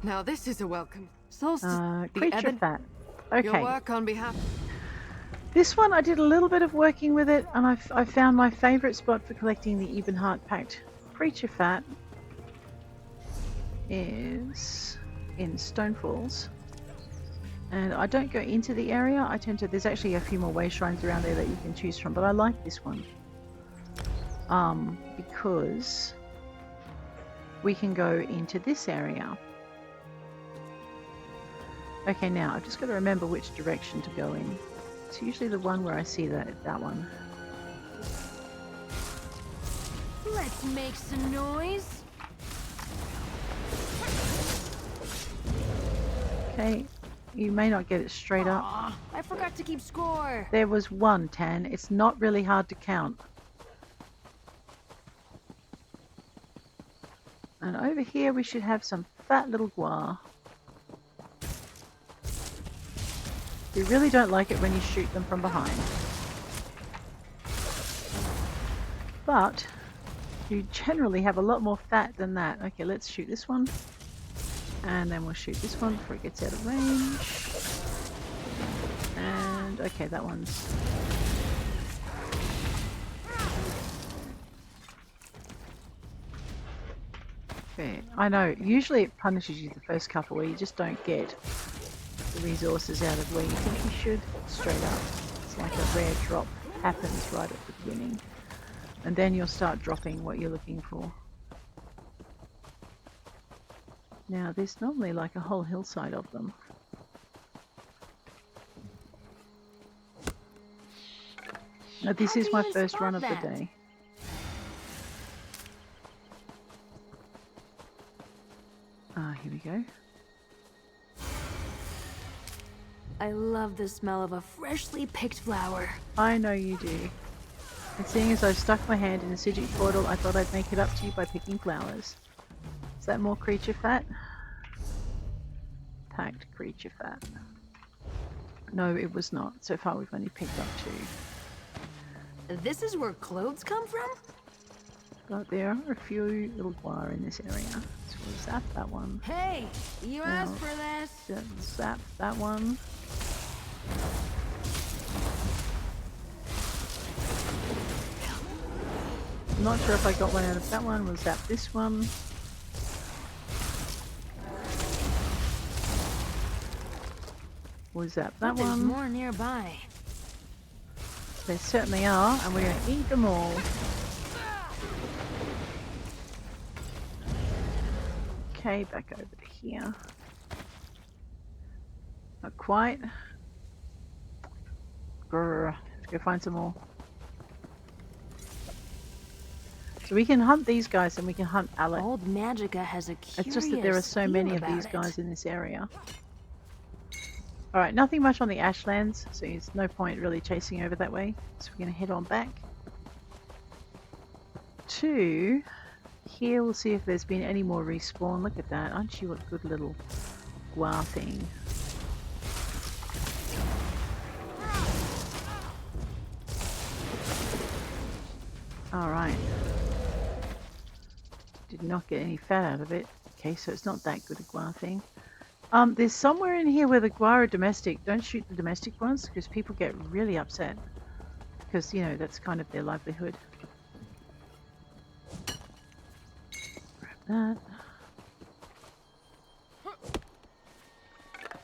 Now this is a welcome. Solstice. the Creature fat. Okay. Your work on behalf. This one I did a little bit of working with it, and I found my favourite spot for collecting the Ebonheart Pact creature fat is in Stonefalls. And I don't go into the area. I tend to. There's actually a few more Wayshrines around there that you can choose from, but I like this one because we can go into this area. Okay, now I've just got to remember which direction to go in. It's usually the one where I see that one. Let's make some noise. Okay, you may not get it straight up. Aw, I forgot to keep score. There was one, Tan. It's not really hard to count. And over here we should have some fat little guar. We really don't like it when you shoot them from behind. But you generally have a lot more fat than that. Okay, let's shoot this one. And then we'll shoot this one before it gets out of range. And okay, that one's... Okay, I know, usually it punishes you the first couple where you just don't get the resources out of where you think you should. Straight up. It's like a rare drop happens right at the beginning. And then you'll start dropping what you're looking for. Now there's normally like a whole hillside of them. Now this is my first run of the day. Here we go. I love the smell of a freshly picked flower. I know you do. And seeing as I've stuck my hand in the Sigil portal, I thought I'd make it up to you by picking flowers. Is that more creature fat? Packed creature fat. No, it was not. So far we've only picked up 2. This is where clothes come from? But there are a few little guar in this area. So we'll zap that one. Hey, you asked for this. Zap that one. I'm not sure if I got one out of that one. We'll zap this one. We'll zap that There's one. more nearby. There certainly are, and we're going to eat them all. Okay, back over to here. Not quite. Grrr. Let's go find some more. So we can hunt these guys and we can hunt Alik'r. Old Magica has a curious It's just that there are so many of these guys in this area. Alright, nothing much on the Ashlands, so there's no point really chasing over that way. So we're going to head on back to here. We'll see if there's been any more respawn. Look at that. Aren't you a good little guar thing? Alright. Did not get any fat out of it. Okay, so it's not that good a guar thing. There's somewhere in here where the guar are domestic. Don't shoot the domestic ones because people get really upset. Because, you know, that's kind of their livelihood. Grab that.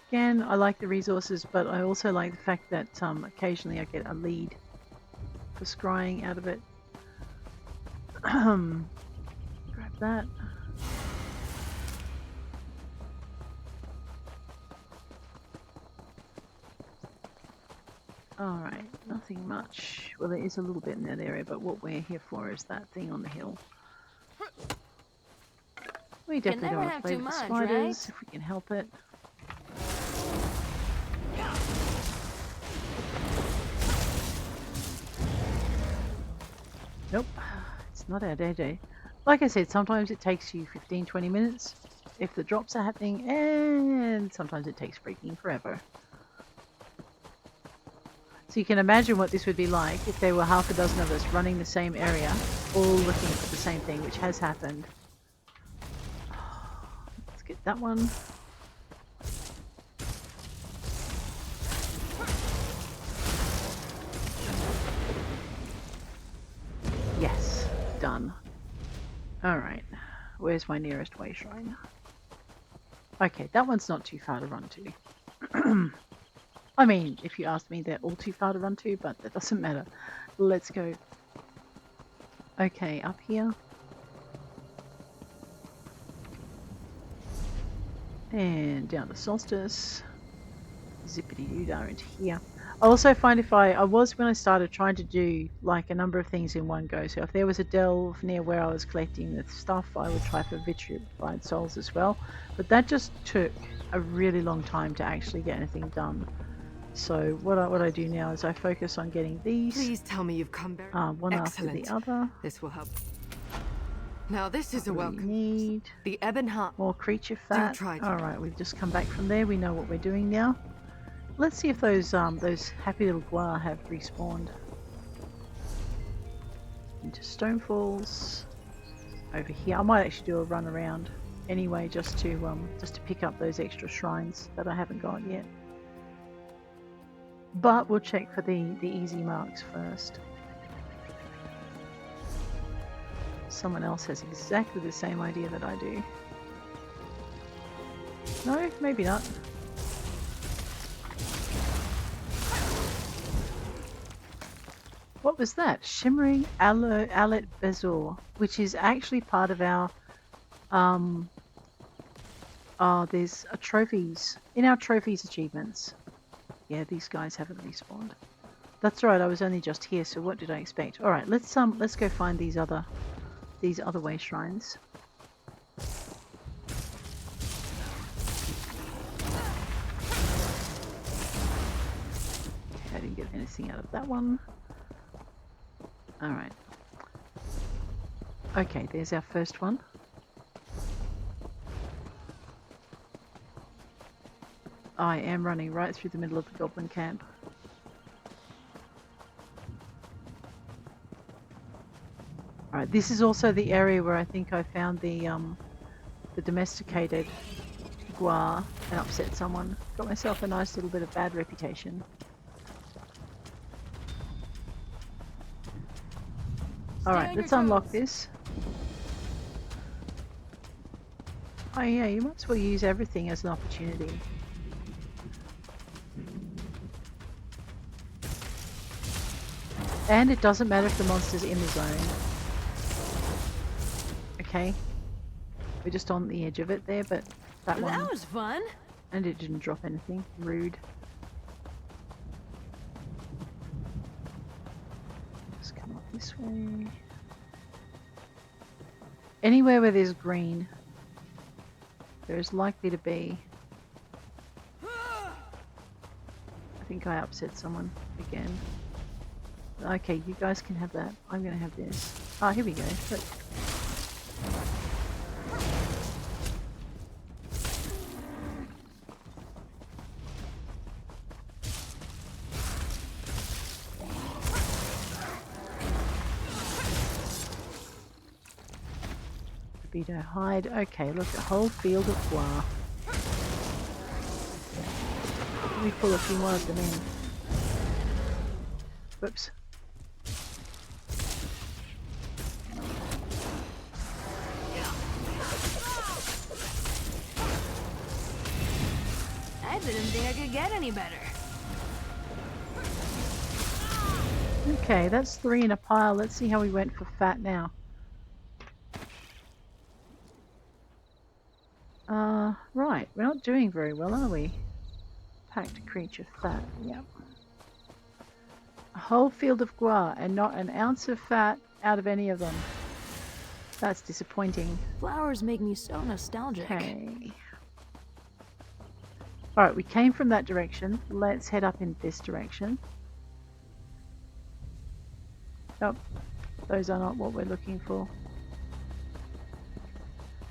Again, I like the resources, but I also like the fact that occasionally I get a lead for scrying out of it. Grab that. Alright, nothing much. Well, there is a little bit in that area, but what we're here for is that thing on the hill. We definitely don't want to play with the spiders if we can help it. Nope, it's not our day. Like I said, sometimes it takes you 15-20 minutes if the drops are happening, and sometimes it takes freaking forever. So you can imagine what this would be like if there were half a dozen of us running the same area, all looking for the same thing, which has happened. Let's get that one. Yes, done. Alright, where's my nearest Wayshrine? Okay, that one's not too far to run to. I mean, if you ask me, they're all too far to run to, but that doesn't matter. Let's go. Okay, up here. And down to Solstice. Zippity-doo-dah into here. I also find if when I started trying to do like a number of things in one go. So if there was a delve near where I was collecting the stuff, I would try for vitrified souls as well. But that just took a really long time to actually get anything done. So what I do now is I focus on getting these. Please tell me you've come back. One Excellent. after the other. This will help. Now this is a welcome. Need the Ebonheart. more creature fat. Alright, we've just come back from there. We know what we're doing now. Let's see if those happy little guar have respawned. Into Stonefalls. Over here. I might actually do a run around anyway just to pick up those extra shrines that I haven't got yet. But we'll check for the easy marks first. Someone else has exactly the same idea that I do. No, maybe not. What was that? Shimmering Alik'r Bezor, which is actually part of our there's a trophies in our trophies achievements. Yeah, these guys haven't respawned. That's right, I was only just here, so what did I expect? Alright, let's go find these other Wayshrines. I didn't get anything out of that one. Alright. Okay, there's our first one. I am running right through the middle of the goblin camp. Alright, this is also the area where I think I found the domesticated guar and upset someone. Got myself a nice little bit of bad reputation. Alright, let's unlock this. Oh yeah, you might as well use everything as an opportunity. And it doesn't matter if the monster's in the zone. Okay. We're just on the edge of it there, but that one... That was fun! And it didn't drop anything. Rude. Let's come up this way. Anywhere where there's green, there is likely to be... I think I upset someone again. Okay, you guys can have that. I'm going to have this. Ah, here we go. Look. Libido hide. Okay, look, a whole field of guar. Let me pull a few more of them in. Whoops. I didn't think I could get any better. Okay, that's 3 in a pile. Let's see how we went for fat now. Right, we're not doing very well, are we? Pact creature fat, yep. A whole field of guar and not an ounce of fat out of any of them. That's disappointing. Flowers make me so nostalgic. Okay. Alright, we came from that direction. Let's head up in this direction. Nope, those are not what we're looking for.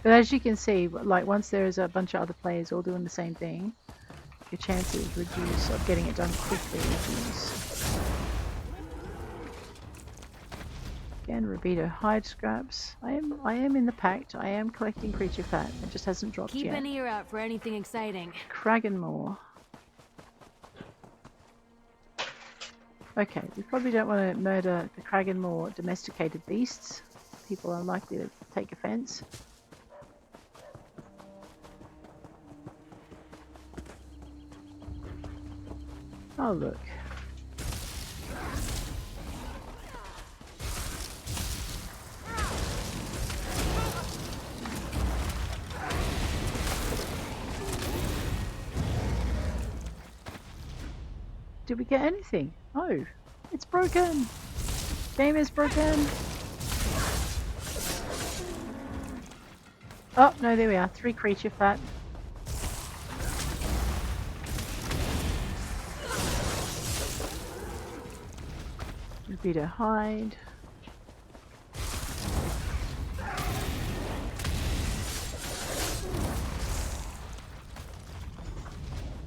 But as you can see, like once there is a bunch of other players all doing the same thing, your chances reduce of getting it done quickly reduce. Again, Rebuker hide scraps. I am in the Pact. I am collecting creature fat. It just hasn't dropped yet. Keep an ear out for anything exciting. Kragenmoor. Okay, we probably don't want to murder the Kragenmoor domesticated beasts. People are likely to take offense. Oh look. Did we get anything? Oh, it's broken. Game is broken. Oh, no, there we are. 3 creature fat. Rebuker hide.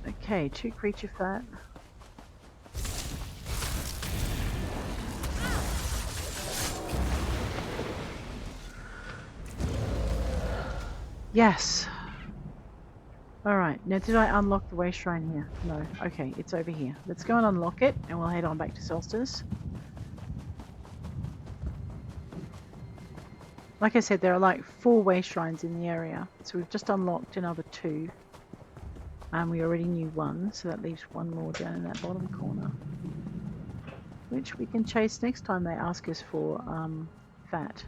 Okay, 2 creature fat. Yes. Alright, now did I unlock the Wayshrine here? No. Okay, it's over here. Let's go and unlock it and we'll head on back to Solstice. Like I said, there are like 4 Wayshrines in the area. So we've just unlocked another 2. And we already knew 1, so that leaves 1 more down in that bottom corner. Which we can chase next time they ask us for fat.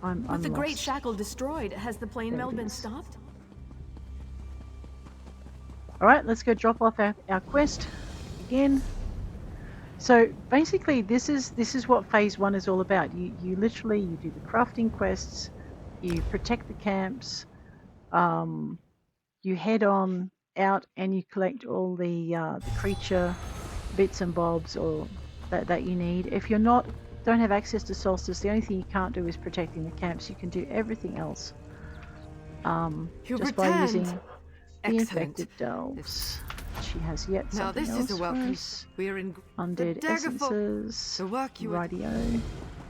I'm With the lost. Great Shackle destroyed, has the plane meld been stopped? Alright, let's go drop off our quest again. So basically this is what phase 1 is all about. You literally you do the crafting quests, you protect the camps, you head on out and you collect all the creature bits and bobs or that you need. If you're don't have access to Solstice, the only thing you can't do is protecting the camps. You can do everything else just by using The Excellent. infected delves. She has yet Now something this else is a for welcome. us. We're in Undead Essences. The work you Radio.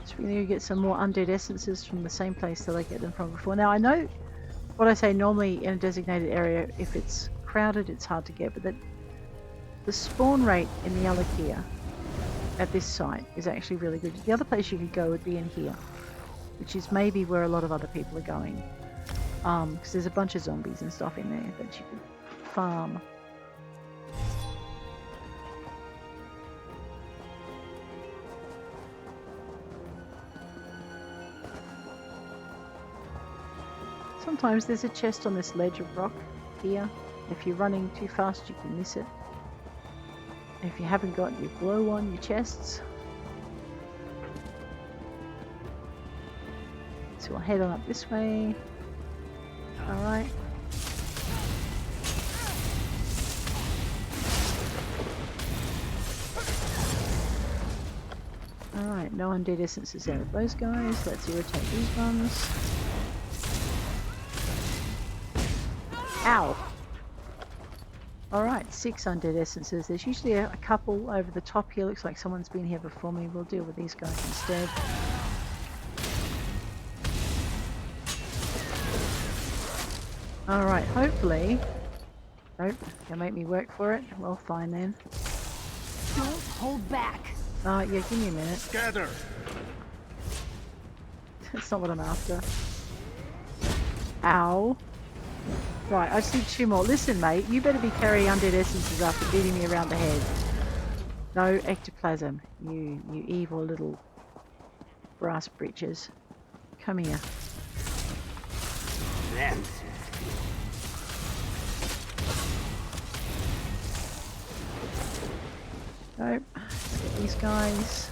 So we're going to get some more Undead Essences from the same place that I get them from before. Now I know what I say normally in a designated area, if it's crowded it's hard to get, but the spawn rate in the Alik'r at this site is actually really good. The other place you could go would be in here, which is maybe where a lot of other people are going. Because there's a bunch of zombies and stuff in there that you could farm. Sometimes there's a chest on this ledge of rock here. If you're running too fast you can miss it. If you haven't got your glow on your chests. So we'll head on up this way. Alright. Alright, no Undead Essences out of those guys. Let's irritate these ones. Ow! Alright, 6 Undead Essences. There's usually a couple over the top here. Looks like someone's been here before me. We'll deal with these guys instead. Alright, hopefully... Nope, gonna make me work for it. Well, fine then. Don't hold back. Yeah, give me a minute. Gather. That's not what I'm after. Ow. Right, I just need 2 more. Listen, mate, you better be carrying Undead Essences after beating me around the head. No ectoplasm, you evil little brass breeches. Come here. Nope. Let's get these guys.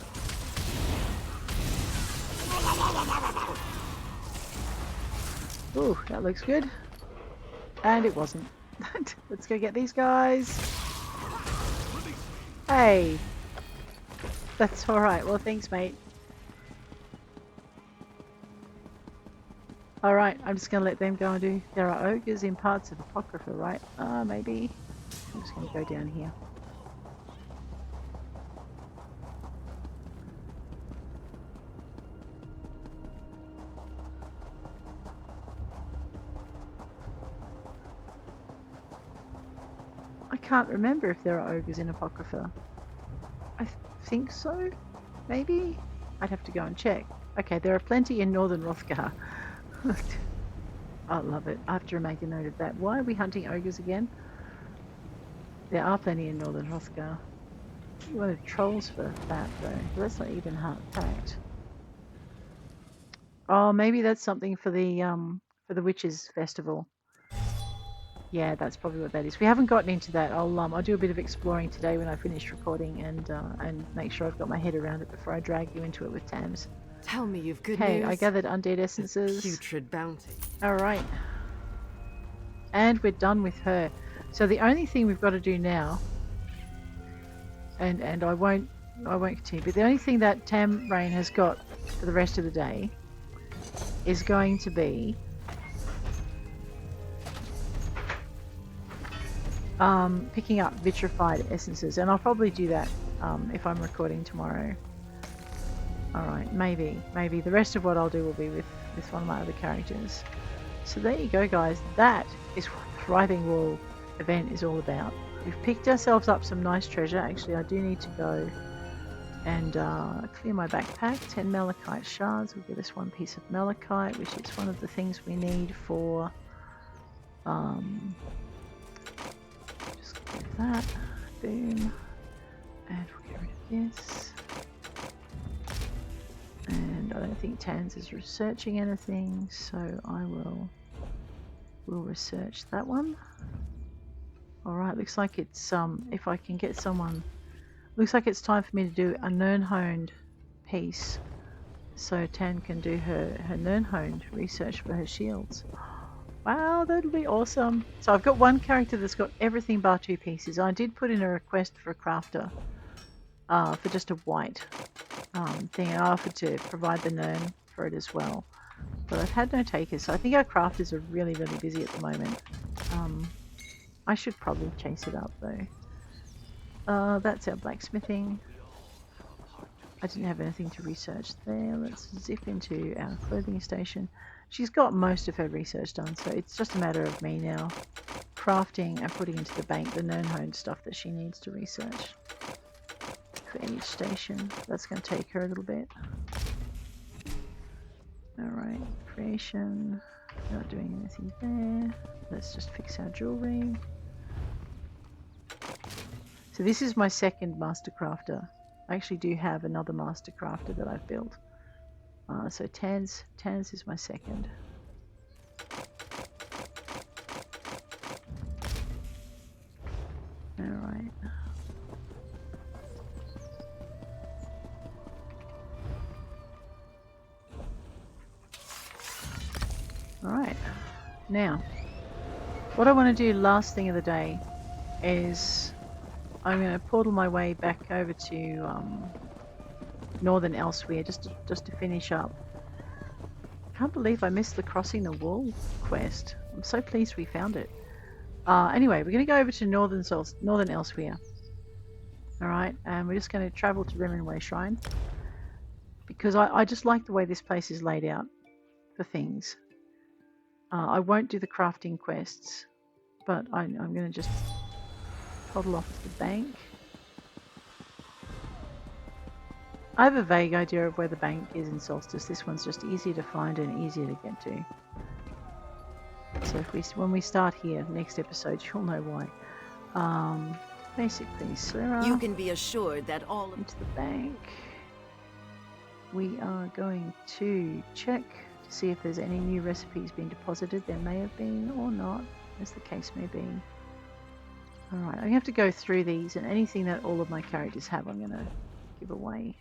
Ooh, that looks good. And it wasn't. Let's go get these guys. Hey! That's alright. Well, thanks, mate. Alright, I'm just going to let them go and do... There are ogres in parts of Apocrypha, right? Maybe. I'm just going to go down here. I can't remember if there are ogres in Apocrypha. I think so, maybe? I'd have to go and check. Okay, there are plenty in Northern Hrothgar. I love it. I have to make a note of that. Why are we hunting ogres again? There are plenty in Northern Hrothgar. You wanted trolls for that though. That's not Ebonheart Pact. Oh, maybe that's something for the Witches Festival. Yeah, that's probably what that is. We haven't gotten into that. I'll do a bit of exploring today when I finish recording and make sure I've got my head around it before I drag you into it with Tams. Tell me you've good Okay, news. I gathered Undead Essences. Putrid bounty. Alright. And we're done with her. So the only thing we've got to do now, and I won't continue, but the only thing that Tamrain has got for the rest of the day is going to be picking up vitrified essences, and I'll probably do that if I'm recording tomorrow. Alright, maybe. The rest of what I'll do will be with one of my other characters. So there you go, guys. That is what the Writhing Wall event is all about. We've picked ourselves up some nice treasure. Actually, I do need to go and clear my backpack. 10 malachite shards will give us 1 piece of malachite, which is one of the things we need for... just get that. Boom. And we'll get rid of this. And I don't think Tans is researching anything, so I will research that one. Alright, looks like it's if I can get someone, looks like it's time for me to do a Nirnhoned piece, so Tan can do her Nirnhoned research for her shields. Wow, that'll be awesome. So I've got one character that's got everything bar 2 pieces. I did put in a request for a crafter for just a white thing. I offered to provide the Nirn for it as well, but I've had no takers, so I think our crafters are really busy at the moment. I should probably chase it up though. That's our blacksmithing. I didn't have anything to research there. Let's zip into our clothing station. She's got most of her research done, so it's just a matter of me now crafting and putting into the bank the known stuff that she needs to research for each station. That's going to take her a little bit. Alright, creation. Not doing anything there. Let's just fix our jewellery. So this is my second master crafter. I actually do have another master crafter that I've built. So Tans is my second. Alright. Alright. Now, what I want to do last thing of the day is I'm going to portal my way back over to Northern Elsewhere just to finish up. Can't believe I missed the Crossing the Wall quest. I'm so pleased we found it. Anyway, we're going to go over to Northern Elsewhere. Alright, and we're just going to travel to Rim and Wayshrine. Because I just like the way this place is laid out for things. I won't do the crafting quests, but I'm going to just toddle off to the bank. I have a vague idea of where the bank is in Solstice. This one's just easier to find and easier to get to. So when we start here, next episode, you'll know why. Basically, Sarah, you can be assured that all into the bank. We are going to check to see if there's any new recipes being deposited. There may have been or not, as the case may be. Alright, I'm going to have to go through these, and anything that all of my characters have I'm going to give away.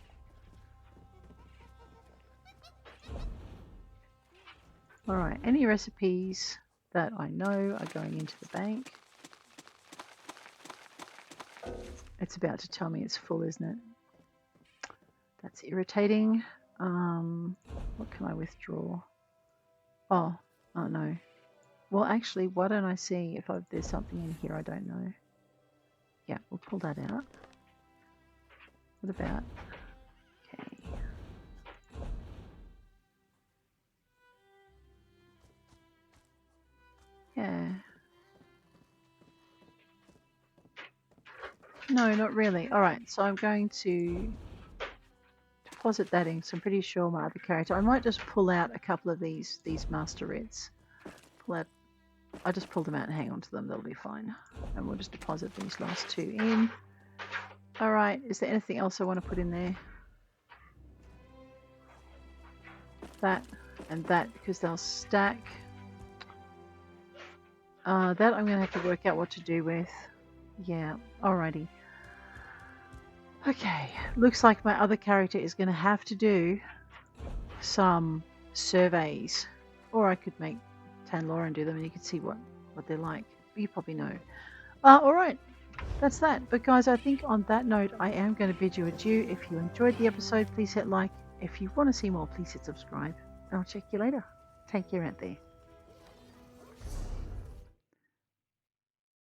Alright, any recipes that I know are going into the bank. It's about to tell me it's full, isn't it? That's irritating. What can I withdraw? Oh no. Well, actually, why don't I see if there's something in here I don't know? Yeah, we'll pull that out. What about? Okay. Yeah. No, not really. Alright, so I'm going to deposit that in, so I'm pretty sure my other character. I might just pull out a couple of these master writs. I just pulled them out and hang on to them, they'll be fine. And we'll just deposit these last two in. Alright, is there anything else I want to put in there? That and that, because they'll stack. That I'm going to have to work out what to do with. Yeah, alrighty. Okay, looks like my other character is going to have to do some surveys. Or I could make Tanlor and do them and you can see what they're like. You probably know. Alright, that's that. But guys, I think on that note, I am going to bid you adieu. If you enjoyed the episode, please hit like. If you want to see more, please hit subscribe. And I'll check you later. Take care out there.